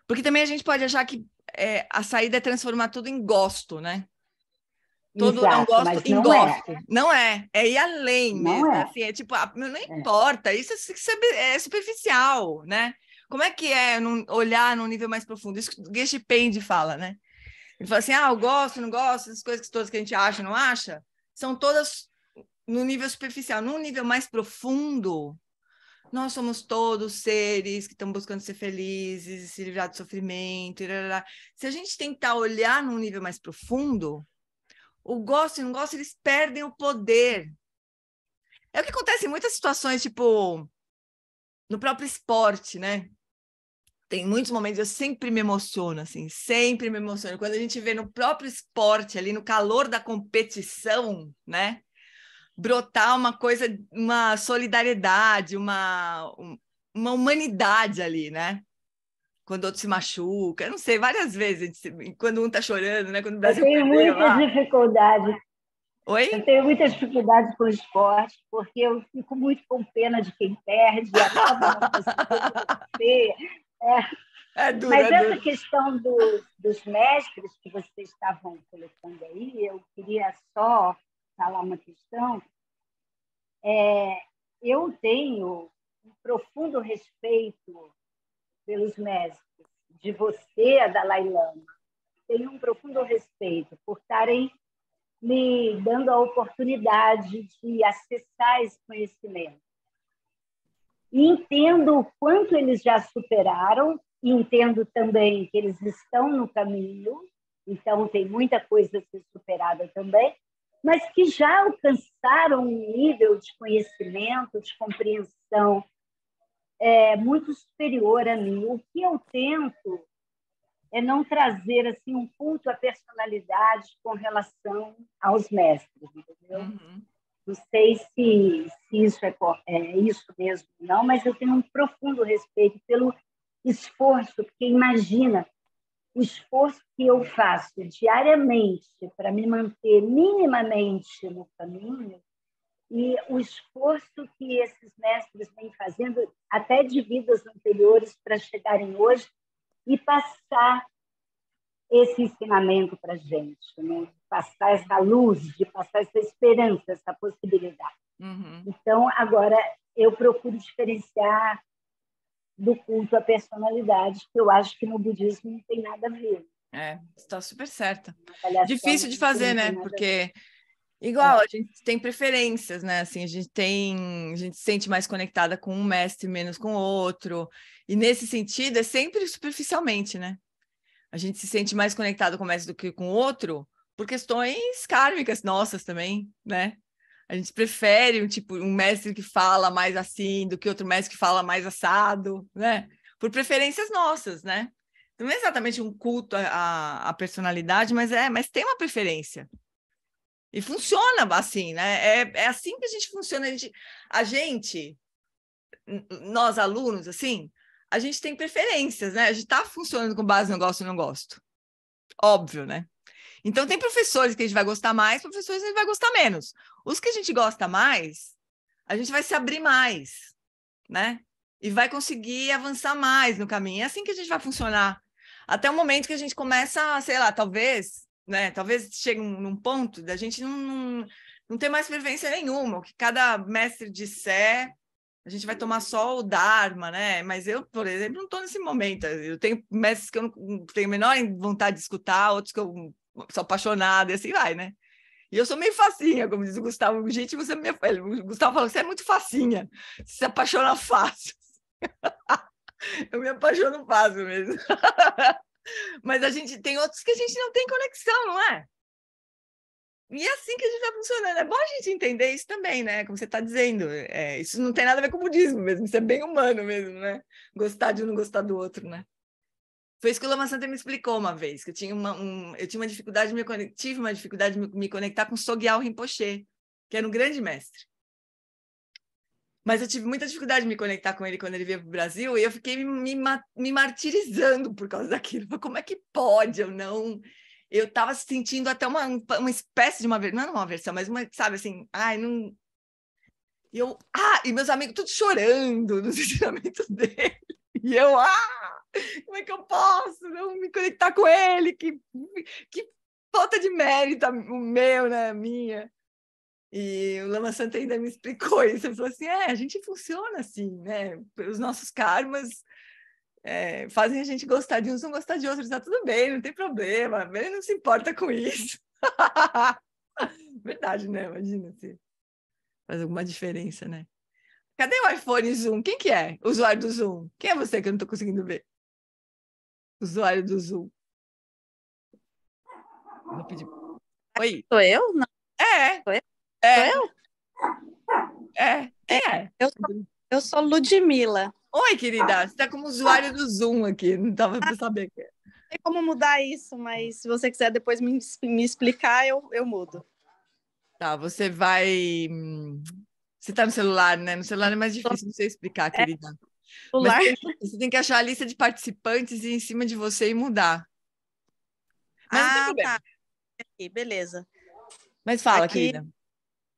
Porque também a gente pode achar que a saída é transformar tudo em gosto, né? Todo Exato, não gosto mas em não gosto. é. Não é. É ir além Não mesmo. é. Assim, é tipo, não importa. Isso é superficial, né? Como é que é olhar num nível mais profundo? Isso que o Geshe-Pend fala, né? Ele fala assim, eu gosto, não gosto, essas coisas todas que a gente acha, não acha, são todas no nível superficial. Num nível mais profundo, nós somos todos seres que estão buscando ser felizes, se livrar do sofrimento. Se a gente tentar olhar num nível mais profundo, o gosto e não gosto, eles perdem o poder. É o que acontece em muitas situações, tipo, no próprio esporte, né? Tem muitos momentos, eu sempre me emociono, assim, sempre me emociono. Quando a gente vê no próprio esporte, ali no calor da competição, né? Brotar uma coisa, uma solidariedade, uma humanidade ali, né? Quando outro se machuca, eu não sei, várias vezes, quando um tá chorando, né? Quando o Brasil perdeu lá. Dificuldade. Oi? Eu tenho muitas dificuldades com o esporte, porque eu fico muito com pena de quem perde, e acaba não conseguindo vencer. Mas essa questão dos mestres que vocês estavam colocando aí, eu queria só falar uma questão. Eu tenho um profundo respeito pelos mestres, de você, a Dalai Lama. Tenho um profundo respeito por estarem me dando a oportunidade de acessar esse conhecimento. E entendo o quanto eles já superaram, e entendo também que eles estão no caminho, então tem muita coisa a ser superada também, mas que já alcançaram um nível de conhecimento, de compreensão muito superior a mim. O que eu tento é não trazer assim um culto à personalidade com relação aos mestres, entendeu? Uhum. Não sei se isso é isso mesmo, não, mas eu tenho um profundo respeito pelo esforço, porque imagina o esforço que eu faço diariamente para me manter minimamente no caminho e o esforço que esses mestres vêm fazendo até de vidas anteriores para chegarem hoje e passar esse ensinamento para a gente, né? Passar essa luz, de passar essa esperança, essa possibilidade. Uhum. Então, agora, eu procuro diferenciar do culto à personalidade, que eu acho que no budismo não tem nada a ver. Está super certa. Difícil de fazer, né? Porque, a gente tem preferências, né? Assim, a gente se sente mais conectada com um mestre, menos com o outro. E, nesse sentido, é sempre superficialmente, né? A gente se sente mais conectado com o mestre do que com o outro por questões kármicas nossas também, né? A gente prefere um mestre que fala mais assim do que outro mestre que fala mais assado, né? Por preferências nossas, né? Não é exatamente um culto à personalidade, mas tem uma preferência. E funciona assim, né? É assim que a gente funciona. Nós alunos, assim, a gente tem preferências, né? A gente está funcionando com base no gosto e não gosto. Óbvio, né? Então, tem professores que a gente vai gostar mais, professores que a gente vai gostar menos. Os que a gente gosta mais, a gente vai se abrir mais, né? E vai conseguir avançar mais no caminho. É assim que a gente vai funcionar. Até o momento que a gente começa, sei lá, talvez, né? Talvez chegue num ponto da gente não ter mais preferência nenhuma. O que cada mestre disser, a gente vai tomar só o Dharma, né? Mas eu, por exemplo, não estou nesse momento. Eu tenho mestres que eu não tenho a menor vontade de escutar, outros que eu sou apaixonada, e assim vai, né? E eu sou meio facinha, como diz o Gustavo. Gente, você é minha... O Gustavo falou, você é muito facinha, você se apaixona fácil. Eu me apaixono fácil mesmo. Mas a gente tem outros que a gente não tem conexão, não é? E é assim que a gente vai funcionando. É bom a gente entender isso também, né? Como você está dizendo. Isso não tem nada a ver com o budismo mesmo, isso é bem humano mesmo, né? Gostar de um não gostar do outro, né? Foi isso que o Lama Santa me explicou uma vez, que eu tinha uma dificuldade tive uma dificuldade de me conectar com Sogyal Rinpoche, que era um grande mestre. Mas eu tive muita dificuldade de me conectar com ele quando ele veio para o Brasil, e eu fiquei me martirizando por causa daquilo. Como é que pode eu não... Eu estava sentindo até uma espécie de não uma aversão, mas sabe assim, não... E meus amigos todos chorando nos ensinamentos dele. E eu, como é que eu posso não me conectar com ele? Que falta de mérito o meu, né? A minha. E o Lama Santa ainda me explicou isso. Ele falou assim, a gente funciona assim, né? Os nossos karmas fazem a gente gostar de uns, não gostar de outros. Tá tudo bem, não tem problema. Ele não se importa com isso. Verdade, né? Imagina se faz alguma diferença, né? Cadê o iPhone Zoom? Quem que é? O usuário do Zoom. Quem é você que eu não estou conseguindo ver? Usuário do Zoom. Vou pedir. Oi? Sou eu? Não. Sou eu? Quem é? Eu sou Ludmila. Oi, querida. Você está como usuário do Zoom aqui. Não estava para saber. Não sei como mudar isso, mas se você quiser depois me explicar, eu mudo. Tá, você vai... Você está no celular, né? No celular é mais difícil de você explicar, querida. Celular. Mas você tem que achar a lista de participantes e ir em cima de você e mudar. Mas não tem problema. Tá. Aqui, beleza. Mas fala, aqui, querida.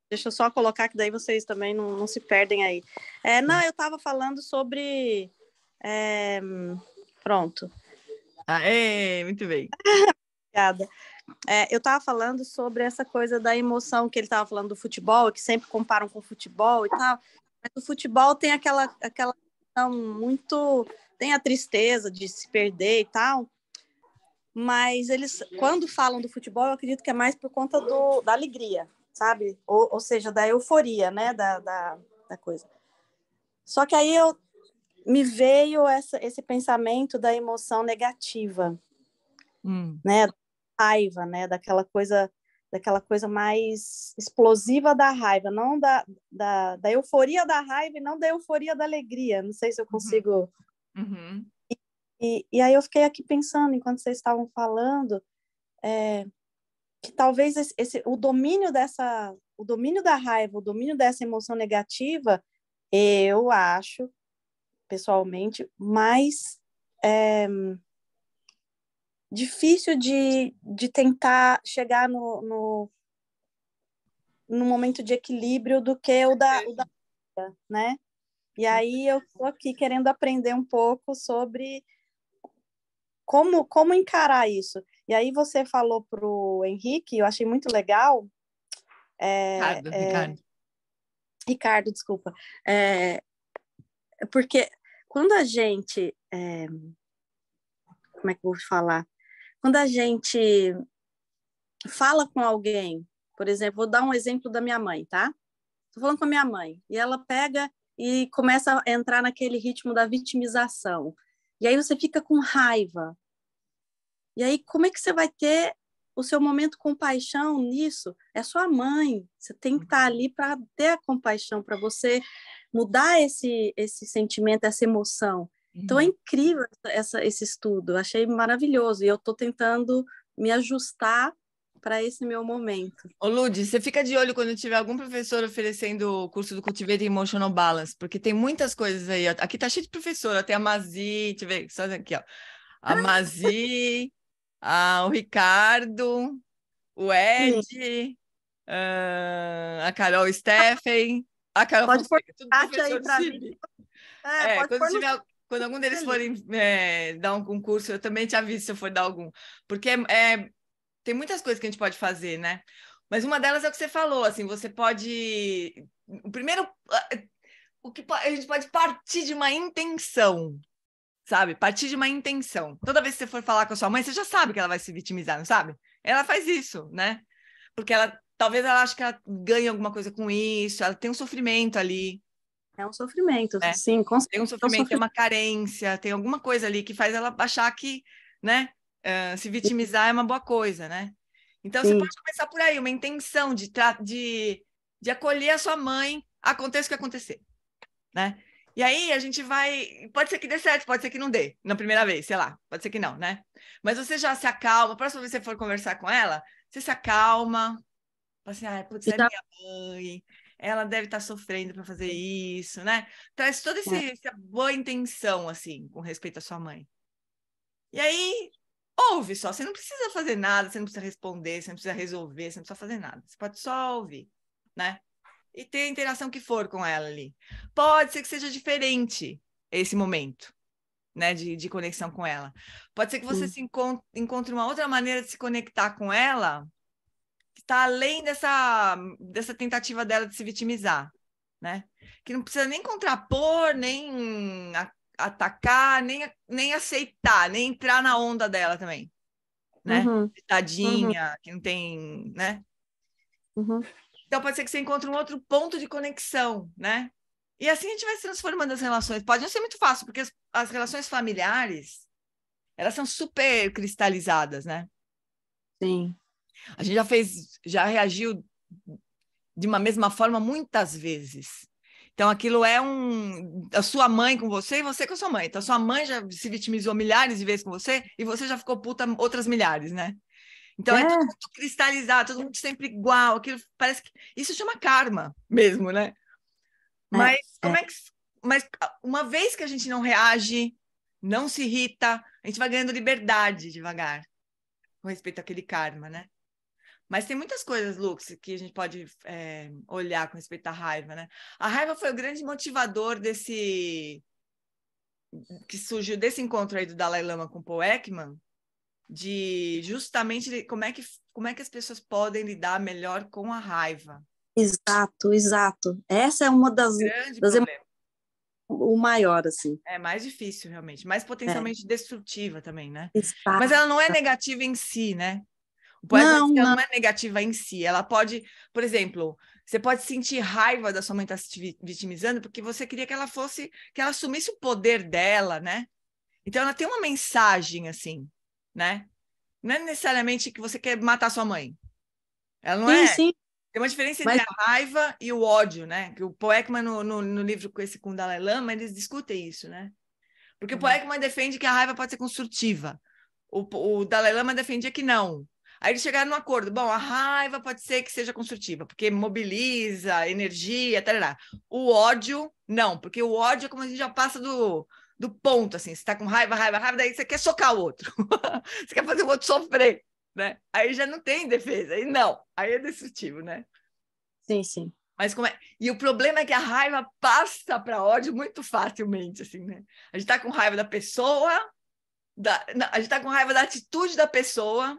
Deixa eu só colocar que daí vocês também não se perdem aí. Não, eu estava falando sobre... Pronto. Muito bem. Obrigada. Eu estava falando sobre essa coisa da emoção que ele estava falando do futebol, que sempre comparam com o futebol e tal. Mas o futebol tem aquela questão muito... Tem a tristeza de se perder e tal. Mas eles, quando falam do futebol, eu acredito que é mais por conta da alegria, sabe? Ou seja, da euforia, né? Da coisa. Só que aí me veio esse pensamento da emoção negativa, né? Da raiva, né? Daquela coisa mais explosiva da raiva, não da euforia da raiva e não da euforia da alegria. Não sei se eu consigo... Uhum. E aí eu fiquei aqui pensando, enquanto vocês estavam falando, que talvez o domínio da raiva, o domínio dessa emoção negativa, eu acho, pessoalmente, mais difícil de tentar chegar no momento de equilíbrio do que o da né? E aí eu estou aqui querendo aprender um pouco sobre como encarar isso. E aí você falou para o Henrique, eu achei muito legal. Ricardo, desculpa. Porque quando a gente... como é que eu vou falar? Quando a gente fala com alguém, por exemplo, vou dar um exemplo da minha mãe, tá? Estou falando com a minha mãe, e ela pega e começa a entrar naquele ritmo da vitimização. E aí você fica com raiva. E aí, como é que você vai ter o seu momento de compaixão nisso? É sua mãe. Você tem que estar ali para ter a compaixão, para você mudar esse sentimento, essa emoção. Então, é incrível esse estudo. Eu achei maravilhoso. E eu estou tentando me ajustar para esse meu momento. Ô, Lud, você fica de olho quando tiver algum professor oferecendo o curso do Cultivating Emotional Balance, porque tem muitas coisas aí. Aqui tá cheio de professora, tem a Mazi, deixa eu ver, só aqui, ó. A Mazi, o Ricardo, o Ed, a Carol Steffen, a Carol pode Fonseca, tudo professor de CIB. Quando algum deles forem dar um concurso, eu também te aviso se eu for dar algum, porque tem muitas coisas que a gente pode fazer, né? Mas uma delas é o que você falou, assim, você pode... O primeiro... a gente pode partir de uma intenção, sabe? Partir de uma intenção. Toda vez que você for falar com a sua mãe, você já sabe que ela vai se vitimizar, não sabe? Ela faz isso, né? Porque talvez ela ache que ela ganha alguma coisa com isso, ela tem um sofrimento ali. É um sofrimento, sim, com certeza. Tem um sofrimento, tem uma carência, tem alguma coisa ali que faz ela achar que, né? Se vitimizar é uma boa coisa, né? Então, você pode começar por aí, uma intenção de acolher a sua mãe, aconteça o que acontecer, né? E aí, a gente vai... Pode ser que dê certo, pode ser que não dê, na primeira vez, sei lá, pode ser que não, né? Mas você já se acalma, a próxima vez que você for conversar com ela, você se acalma, fala assim, putz, é minha mãe, ela deve estar sofrendo para fazer isso, né? Traz toda essa boa intenção, assim, com respeito à sua mãe. E aí... Ouve só, você não precisa fazer nada, você não precisa responder, você não precisa resolver, você não precisa fazer nada. Você pode só ouvir, né? e ter a interação que for com ela ali. Pode ser que seja diferente esse momento, né, de conexão com ela. Pode ser que você se encontre uma outra maneira de se conectar com ela que está além dessa tentativa dela de se vitimizar, né? Que não precisa nem contrapor, nem atacar, nem aceitar, nem entrar na onda dela também, né? Tadinha, que não tem, né? Então pode ser que você encontre um outro ponto de conexão, né? E assim a gente vai se transformando as relações. Pode não ser muito fácil, porque as relações familiares, elas são super cristalizadas, né? Sim. A gente já reagiu de uma mesma forma muitas vezes. Então, aquilo é a sua mãe com você e você com a sua mãe. Então, a sua mãe já se vitimizou milhares de vezes com você e você já ficou puta outras milhares, né? Então, é tudo muito cristalizado, todo mundo sempre igual. Aquilo parece que... Isso chama karma mesmo, né? Mas mas uma vez que a gente não reage, não se irrita, a gente vai ganhando liberdade devagar com respeito àquele karma, né? Mas tem muitas coisas, Lux, que a gente pode olhar com respeito à raiva, né? A raiva foi o grande motivador que surgiu desse encontro aí do Dalai Lama com Paul Ekman, de justamente como é que as pessoas podem lidar melhor com a raiva. Exato. Essa é uma das o maior, assim. É mais difícil, realmente. Mais potencialmente destrutiva também, né? Exato. Mas ela não é negativa em si, né? O poeta diz que ela não é negativa em si. Ela pode, por exemplo, você pode sentir raiva da sua mãe estar se vitimizando porque você queria que ela assumisse o poder dela, né? Então ela tem uma mensagem assim, né? Não é necessariamente que você quer matar sua mãe. Ela não é. Sim. Tem uma diferença entre a raiva e o ódio, né? Que o Paul Ekman, no livro com o Dalai Lama, eles discutem isso, né? Porque o Paul Ekman defende que a raiva pode ser construtiva. O Dalai Lama defendia que não. Aí eles chegaram num acordo. Bom, a raiva pode ser que seja construtiva, porque mobiliza energia, tarará. O ódio, não, porque o ódio é como a gente já passa do ponto, assim. Você está com raiva, daí você quer socar o outro. Você quer fazer o outro sofrer, né? Aí já não tem defesa, aí não. Aí é destrutivo, né? Sim. Mas como é? E o problema é que a raiva passa para ódio muito facilmente, assim, né? A gente está com raiva da pessoa, a gente está com raiva da atitude da pessoa,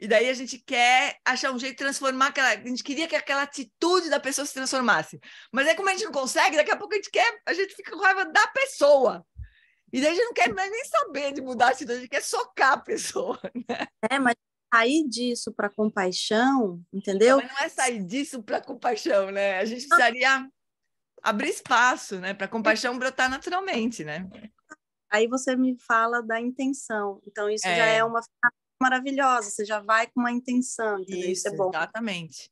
e daí a gente quer achar um jeito de transformar a gente queria que aquela atitude da pessoa se transformasse. Mas aí, como a gente não consegue, daqui a pouco a gente fica com raiva da pessoa. E daí a gente não quer mais nem saber de mudar a atitude, a gente quer socar a pessoa, né? Mas sair disso para compaixão, entendeu? Mas não é sair disso para compaixão, né? A gente precisaria abrir espaço, né, para compaixão brotar naturalmente, né? Aí você me fala da intenção. Então, isso já é uma maravilhosa, você já vai com uma intenção, entendeu? Isso é bom. Exatamente.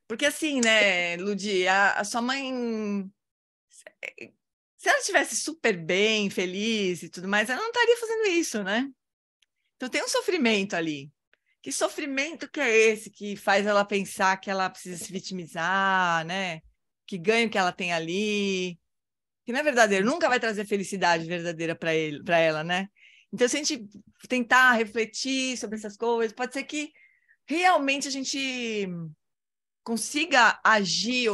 Porque assim, né, Ludi, a sua mãe, se ela estivesse super bem, feliz e tudo mais, ela não estaria fazendo isso, né? Então tem um sofrimento ali. Que sofrimento que é esse que faz ela pensar que ela precisa se vitimizar, né? Que ganho que ela tem ali, que não é verdadeiro, nunca vai trazer felicidade verdadeira para ela, né? Então, se a gente tentar refletir sobre essas coisas, pode ser que realmente a gente consiga agir,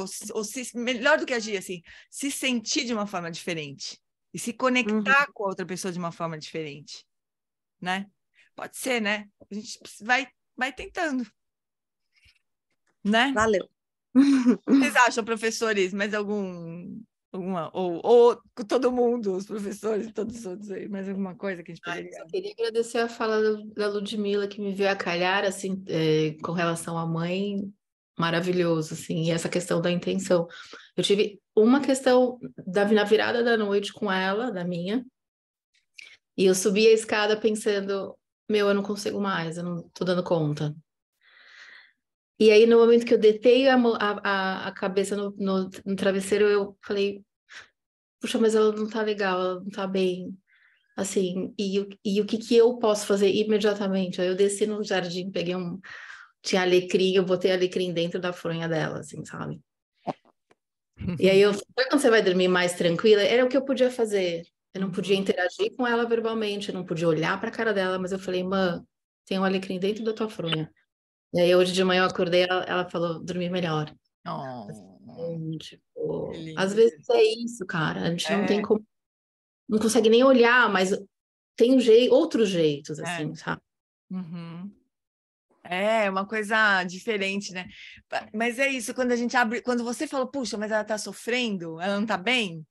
melhor do que agir, assim, se sentir de uma forma diferente e se conectar com a outra pessoa de uma forma diferente, né? Pode ser, né? A gente vai tentando, né? Valeu. Vocês acham, professores, mais alguma, ou todo mundo, os professores e todos os outros aí, mais alguma coisa que a gente poderia... Eu queria agradecer a fala da Ludmila, que me veio a calhar, assim, com relação à mãe, maravilhoso, assim, e essa questão da intenção. Eu tive uma questão na virada da noite com ela, da minha, e eu subi a escada pensando, eu não consigo mais, eu não tô dando conta. E aí, no momento que eu deitei a cabeça no travesseiro, eu falei, puxa, mas ela não tá legal, ela não tá bem, assim, e o que eu posso fazer imediatamente? Aí eu desci no jardim, tinha alecrim, eu botei alecrim dentro da fronha dela, assim, sabe? E aí, sabe quando você vai dormir mais tranquila? Era o que eu podia fazer. Eu não podia interagir com ela verbalmente, eu não podia olhar pra cara dela, mas eu falei, tem um alecrim dentro da tua fronha. E aí, hoje de manhã eu acordei, ela falou, dormir melhor. Tipo, que lindo às vezes isso. é isso, cara. A gente não tem É, como, não consegue nem olhar, mas tem outros jeitos, assim, sabe? uhum. É uma coisa diferente, né? Mas é isso, quando a gente abre, quando você fala, puxa, mas ela tá sofrendo, ela não tá bem,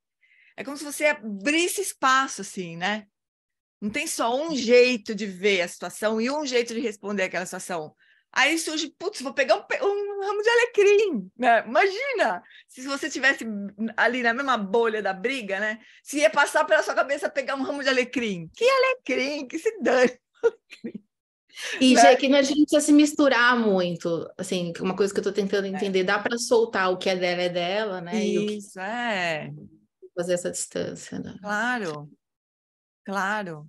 é como se você abrisse espaço, assim, né? Não tem só um jeito de ver a situação e um jeito de responder aquela situação. Aí surge, putz, vou pegar um ramo de alecrim, né? Imagina se você tivesse ali na mesma bolha da briga, né? Se ia passar pela sua cabeça pegar um ramo de alecrim. Que alecrim, que se dane, E, né? Gê, que a gente não precisa se misturar muito, assim, uma coisa que eu tô tentando entender, dá para soltar o que é dela, né? E o que Isso, é, fazer essa distância, né? claro, claro.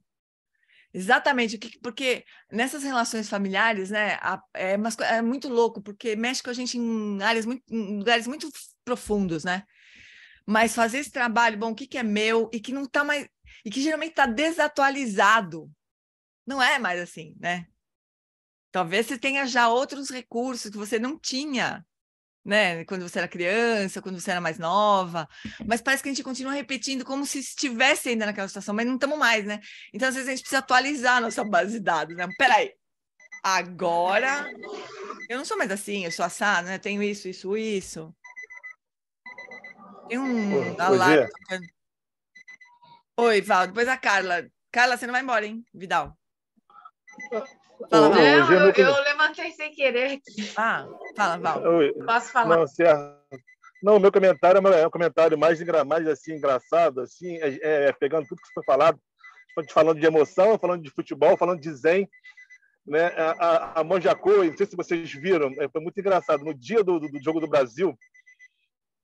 Exatamente, porque nessas relações familiares, né, é muito louco, porque mexe com a gente em lugares muito profundos, né? Mas fazer esse trabalho, bom, o que é meu e que não tá mais, e que geralmente está desatualizado, não é mais assim, né? Talvez você tenha já outros recursos que você não tinha, né? Quando você era criança, quando você era mais nova, mas parece que a gente continua repetindo como se estivesse ainda naquela situação, mas não estamos mais, né? Então, às vezes, a gente precisa atualizar a nossa base de dados, né? Peraí, agora eu não sou mais assim, eu sou assado, né? Tenho isso, isso, isso. Tem um Ô, alarme Gê, tocando. Oi, Val, depois a Carla. Carla, você não vai embora, hein, Vidal? Fala, Val. ô, Gê, Não, meu... eu levantei sem querer aqui. Ah, fala, Val. Oi. Posso falar? Não, certo. Não, o meu comentário é um comentário mais assim, engraçado, assim, pegando tudo que foi falado, falando de emoção, falando de futebol, falando de zen, né? A Monja Coen, não sei se vocês viram, foi muito engraçado. No dia do jogo do Brasil,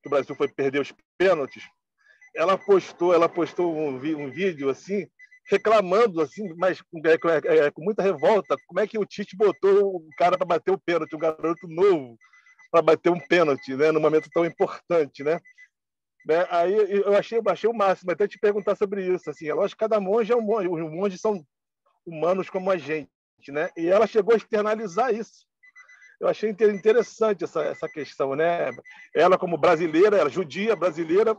que o Brasil foi perder os pênaltis, ela postou um vídeo assim, reclamando assim, mas com muita revolta, como é que o Tite botou o cara para bater o pênalti, um garoto novo para bater um pênalti, né, num momento tão importante, né? Aí eu achei o máximo até te perguntar sobre isso, assim, é lógico que cada monge é um monge, os monges são humanos como a gente, né? E ela chegou a externalizar isso. Eu achei interessante essa questão, né? Ela como brasileira, ela judia brasileira,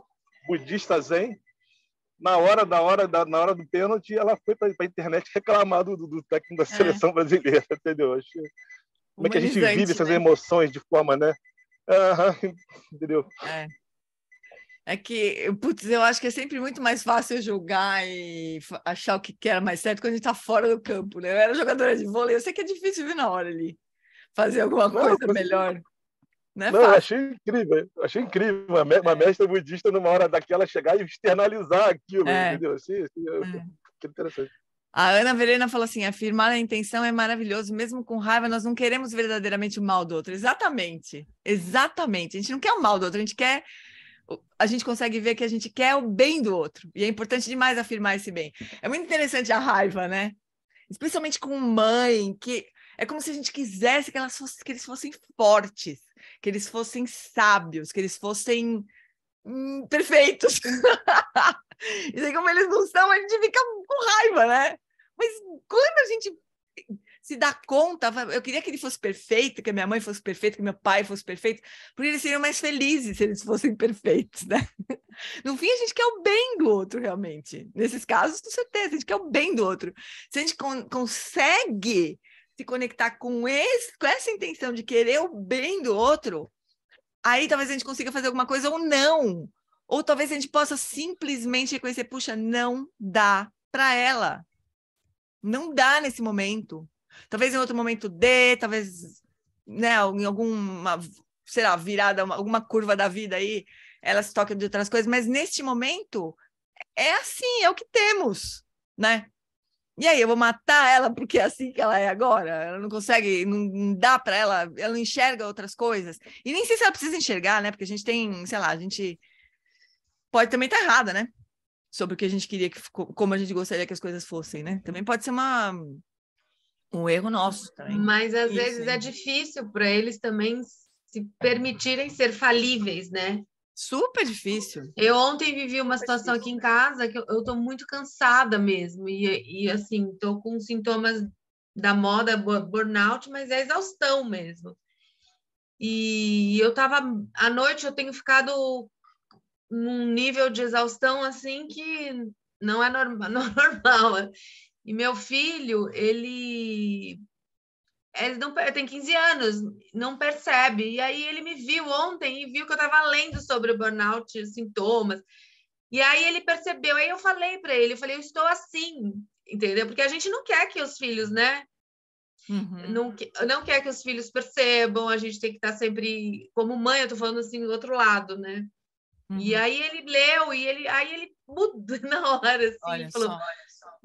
budista zen, na hora do pênalti, ela foi para a internet reclamar do técnico da seleção brasileira, entendeu? Como é que a gente vive essas emoções de forma, né? Entendeu? É que, putz, eu acho que é sempre muito mais fácil julgar e achar o que era mais certo quando a gente está fora do campo, né? Eu era jogadora de vôlei, eu sei que é difícil vir na hora ali, fazer alguma coisa melhor. Não é fácil. Eu achei incrível uma mestra budista numa hora daquela chegar e externalizar aquilo, entendeu? Que interessante. A Ana Verena falou assim, afirmar a intenção é maravilhoso, mesmo com raiva, nós não queremos verdadeiramente o mal do outro. Exatamente, exatamente. A gente não quer o mal do outro, a gente consegue ver que a gente quer o bem do outro. E é importante demais afirmar esse bem. É muito interessante a raiva, né? Especialmente com mãe, que é como se a gente quisesse que eles fossem fortes, que eles fossem sábios, que eles fossem perfeitos. E aí, como eles não são, a gente fica com raiva, né? Mas quando a gente se dá conta, eu queria que ele fosse perfeito, que a minha mãe fosse perfeita, que meu pai fosse perfeito, porque eles seriam mais felizes se eles fossem perfeitos, né? No fim, a gente quer o bem do outro, realmente. Nesses casos, com certeza, a gente quer o bem do outro. Se a gente consegue se conectar com essa intenção de querer o bem do outro, aí talvez a gente consiga fazer alguma coisa ou não. Ou talvez a gente possa simplesmente reconhecer, puxa, não dá para ela. Não dá nesse momento. Talvez em outro momento dê, talvez, né, em alguma, sei lá, virada, alguma curva da vida aí, ela se toca de outras coisas, mas neste momento é assim, é o que temos, né? E aí, eu vou matar ela porque é assim que ela é agora? Ela não consegue, não dá para ela não enxerga outras coisas. E nem sei se ela precisa enxergar, né? Porque a gente tem, sei lá, a gente pode também estar errada, né? Sobre o que a gente queria, como a gente gostaria que as coisas fossem, né? Também pode ser um erro nosso também. Mas às vezes é difícil para eles também se permitirem ser falíveis, né? Super difícil. Eu ontem vivi uma situação aqui em casa que eu tô muito cansada mesmo. E assim, tô com sintomas da moda burnout, mas é exaustão mesmo. E eu tava, à noite eu tenho ficado num nível de exaustão assim que não é normal, não é normal. E meu filho, ele não tem 15 anos, não percebe. E aí ele me viu ontem e viu que eu estava lendo sobre o burnout, sintomas. E aí ele percebeu. Aí eu falei para ele, eu estou assim, entendeu? Porque a gente não quer que os filhos, né? Não quer que os filhos percebam, a gente tem que estar sempre, como mãe, eu estou falando assim do outro lado, né? E aí ele leu, aí ele mudou na hora, assim, Olha falou, só.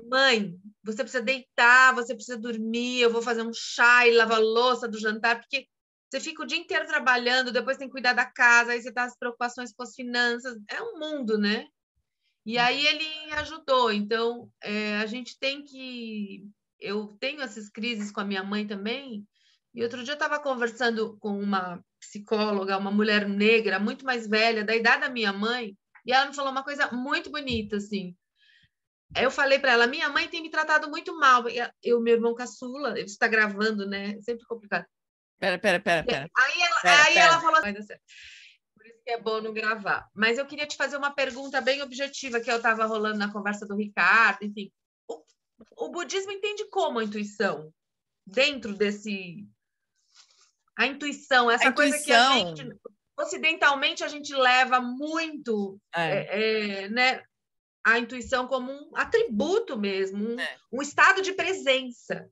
mãe, você precisa deitar, você precisa dormir, eu vou fazer um chá e lavar a louça do jantar, porque você fica o dia inteiro trabalhando, depois tem que cuidar da casa, aí você tá as preocupações com as finanças, é um mundo, né? E aí ele ajudou, então a gente tem que... Eu tenho essas crises com a minha mãe também, e outro dia eu estava conversando com uma psicóloga, uma mulher negra, muito mais velha, da idade da minha mãe, e ela me falou uma coisa muito bonita, assim. Eu falei para ela, minha mãe tem me tratado muito mal. Eu, meu irmão caçula, ele está gravando, né? Sempre complicado. Pera. Aí ela falou assim, por isso que é bom não gravar. Mas eu queria te fazer uma pergunta bem objetiva, que eu estava rolando na conversa do Ricardo, enfim. O budismo entende como a intuição? Dentro desse... A intuição, essa coisa que a gente... Ocidentalmente, a gente leva muito... né? A intuição como um atributo mesmo, um estado de presença.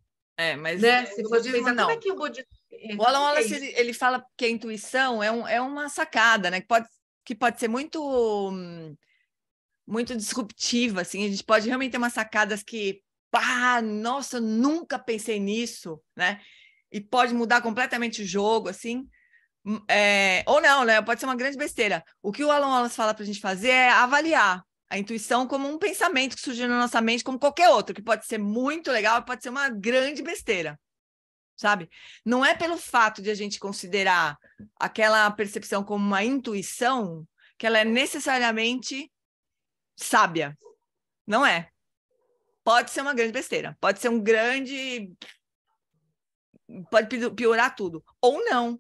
Mas né? Se fosse budismo, pensar, não. como é que o budismo... O Alan Wallace, ele fala que a intuição é uma sacada, né? Que pode ser muito disruptiva, assim. A gente pode realmente ter umas sacadas que, nossa, eu nunca pensei nisso, né? E pode mudar completamente o jogo, assim. Ou não, né? Pode ser uma grande besteira. O que o Alan Wallace fala para a gente fazer é avaliar a intuição como um pensamento que surgiu na nossa mente, como qualquer outro, que pode ser muito legal, pode ser uma grande besteira, sabe? Não é pelo fato de a gente considerar aquela percepção como uma intuição que ela é necessariamente sábia. Não é. Pode ser uma grande besteira, pode ser um grande... Pode piorar tudo, ou não,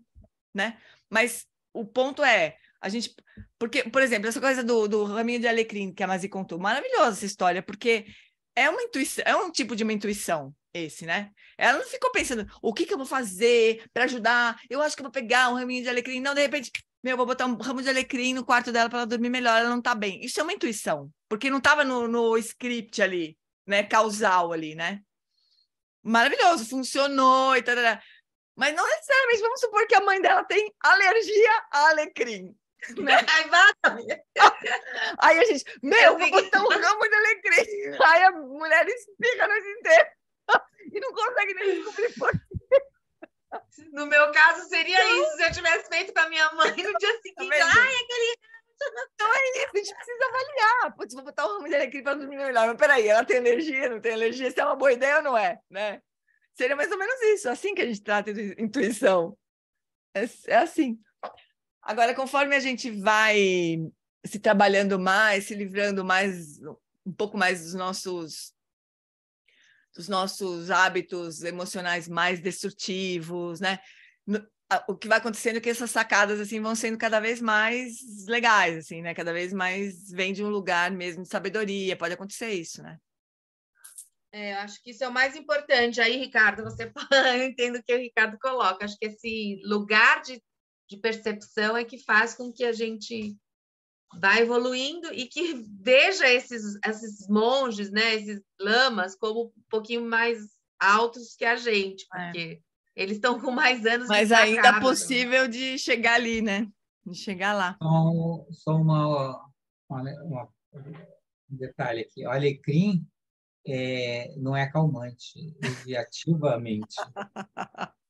né? Mas o ponto é, a gente... Porque, por exemplo, essa coisa do raminho de alecrim que a Mazi contou, maravilhosa essa história, porque é uma intuição, é um tipo de uma intuição esse, né? Ela não ficou pensando, o que eu vou fazer para ajudar? Eu acho que eu vou pegar um raminho de alecrim. Não, de repente, vou botar um ramo de alecrim no quarto dela para ela dormir melhor, ela não tá bem. Isso é uma intuição, porque não estava no script ali, né? Causal ali, né? Maravilhoso, funcionou e tal. Mas não necessariamente, vamos supor que a mãe dela tem alergia a alecrim. Né? Aí a gente, vou botar um ramo de alecrim. Aí a mulher espirra a noite inteira e não consegue nem descobrir por quê. No meu caso, seria isso. Se eu tivesse feito com a minha mãe no dia seguinte, aquele... Então é isso, a gente precisa avaliar. Putz, vou botar um ramo de alecrim para dormir melhor. Mas peraí, ela tem alergia, não tem alergia? Se é uma boa ideia ou não é, né? Seria mais ou menos isso, assim que a gente trata de intuição. É assim. Agora, conforme a gente vai se trabalhando mais, se livrando mais, um pouco mais dos nossos hábitos emocionais mais destrutivos, né? O que vai acontecendo é que essas sacadas assim vão sendo cada vez mais legais, assim, né? Cada vez mais vem de um lugar mesmo de sabedoria. Pode acontecer isso, né? Eu acho que isso é o mais importante. Aí, Ricardo, eu entendo o que o Ricardo coloca. Acho que esse lugar de percepção é que faz com que a gente vá evoluindo e que veja esses monges, né, esses lamas, como um pouquinho mais altos que a gente, porque eles estão com mais anos mas de ainda é possível de chegar ali, né? De chegar lá. Só um detalhe aqui. O alecrim não é calmante, ele ativa a mente.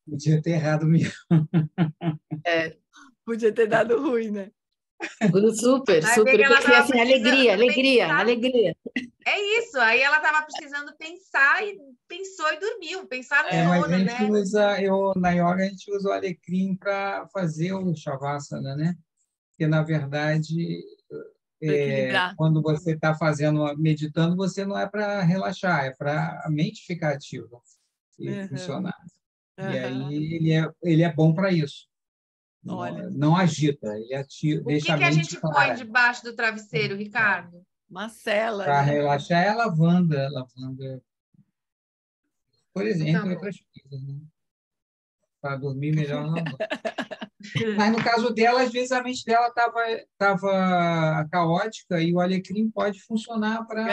Podia ter errado mesmo. Podia ter dado ruim, né? Super. Porque assim, alegria. É isso, aí ela estava precisando pensar e pensou e dormiu, pensar no mas sono, a gente na yoga a gente usa o alecrim para fazer o shavasana, né? Porque, na verdade, quando você está meditando, você não é para relaxar, é para a mente ficar ativa e funcionar. E aí ele é bom para isso. Não agita, ele deixa O que a a mente gente clara. põe debaixo do travesseiro, Ricardo? Uma cela, Para né? relaxar é lavanda, por exemplo, bom. outras coisas, né? Para dormir melhor na lavanda. Mas no caso dela, às vezes a mente dela estava caótica e o alecrim pode funcionar para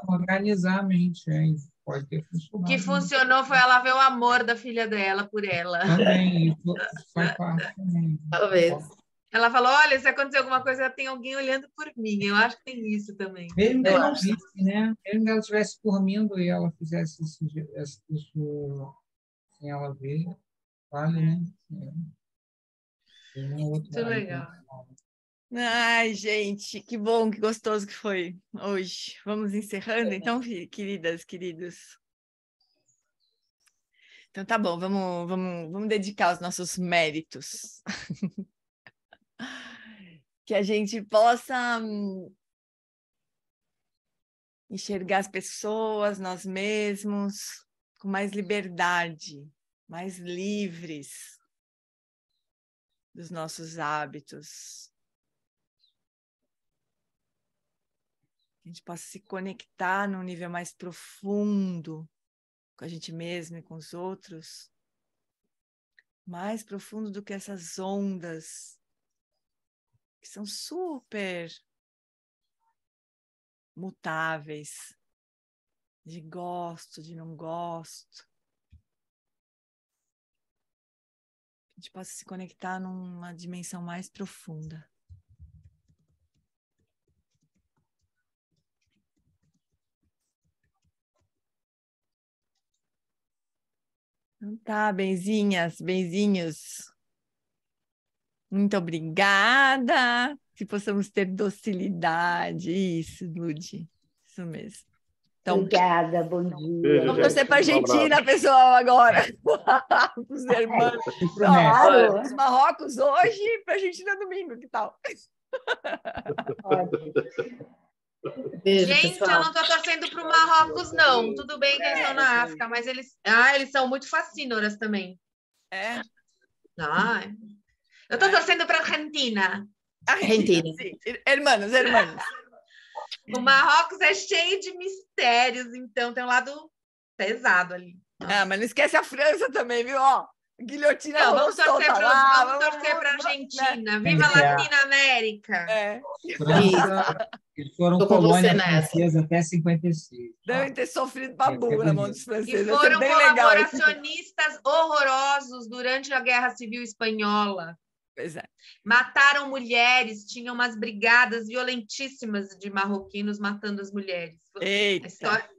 organizar a mente. Pode ter O funcionado. que funcionou foi ela ver o amor da filha dela por ela. Também, isso faz parte também. Talvez. Ela falou, olha, se acontecer alguma coisa, tem alguém olhando por mim. Eu acho que tem isso também. Mesmo que não visse, né? Mesmo que ela estivesse dormindo e ela fizesse isso sem ela ver, vale, né? Muito legal. Ai, gente, que bom, que gostoso que foi hoje. Vamos encerrando, então, queridas, queridos. Então, tá bom, vamos dedicar os nossos méritos. Que a gente possa enxergar as pessoas, nós mesmos, com mais liberdade, mais livres dos nossos hábitos. Que a gente possa se conectar num nível mais profundo com a gente mesmo e com os outros, mais profundo do que essas ondas que são super mutáveis, de gosto, de não gosto. Que a gente possa se conectar numa dimensão mais profunda. Então tá, benzinhas, benzinhos. Muito obrigada. Que possamos ter docilidade. Isso, Ludi. Isso mesmo. Então, obrigada, bom dia. Vamos torcer para a Argentina, pessoal, agora. Os irmãos. Claro. Os Marrocos hoje e para a Argentina domingo, que tal? Beijo, gente, pessoal. eu não estou torcendo para o Marrocos, não. Tudo bem que eles estão na África, mas eles são muito fascínoras também. É? Eu estou torcendo para a Argentina. Argentina. Sim. Hermanos. O Marrocos é cheio de mistérios, então tem um lado pesado ali. Ah, mas não esquece a França também, viu? Ó, guilhotina. Não, vamos torcer para a Argentina. Viva a Latinoamérica! É. França, eles foram colônia francesa até 56. Devem ter sofrido babu na mão dos franceses. E foram colaboracionistas horrorosos durante a Guerra Civil Espanhola. Pois é. Mataram mulheres, tinham umas brigadas violentíssimas de marroquinos matando as mulheres. Eita. A história...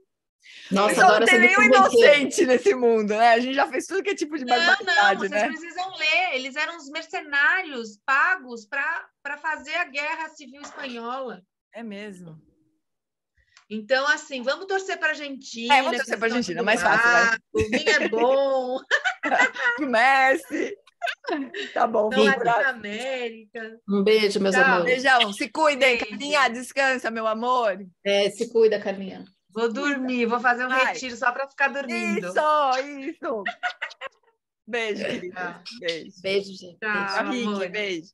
Nossa, não tem nenhum inocente nesse mundo, né? A gente já fez tudo que é tipo de barbaridade, vocês né? precisam ler. Eles eram os mercenários pagos para fazer a Guerra Civil Espanhola. É mesmo. Então, assim, vamos torcer para a Argentina. Vamos torcer para a Argentina, mais fácil, né? O vinho é bom. O Messi. Tá bom, Latinoamérica. Um beijo, meus amores. Beijão, se cuidem, Carlinha, descansa, meu amor. Se cuida, Carlinha. Vou dormir, vou fazer um retiro só para ficar dormindo. Isso. Beijo, querida. Beijo. Beijo, gente. Tchau, Beijo. Beijo.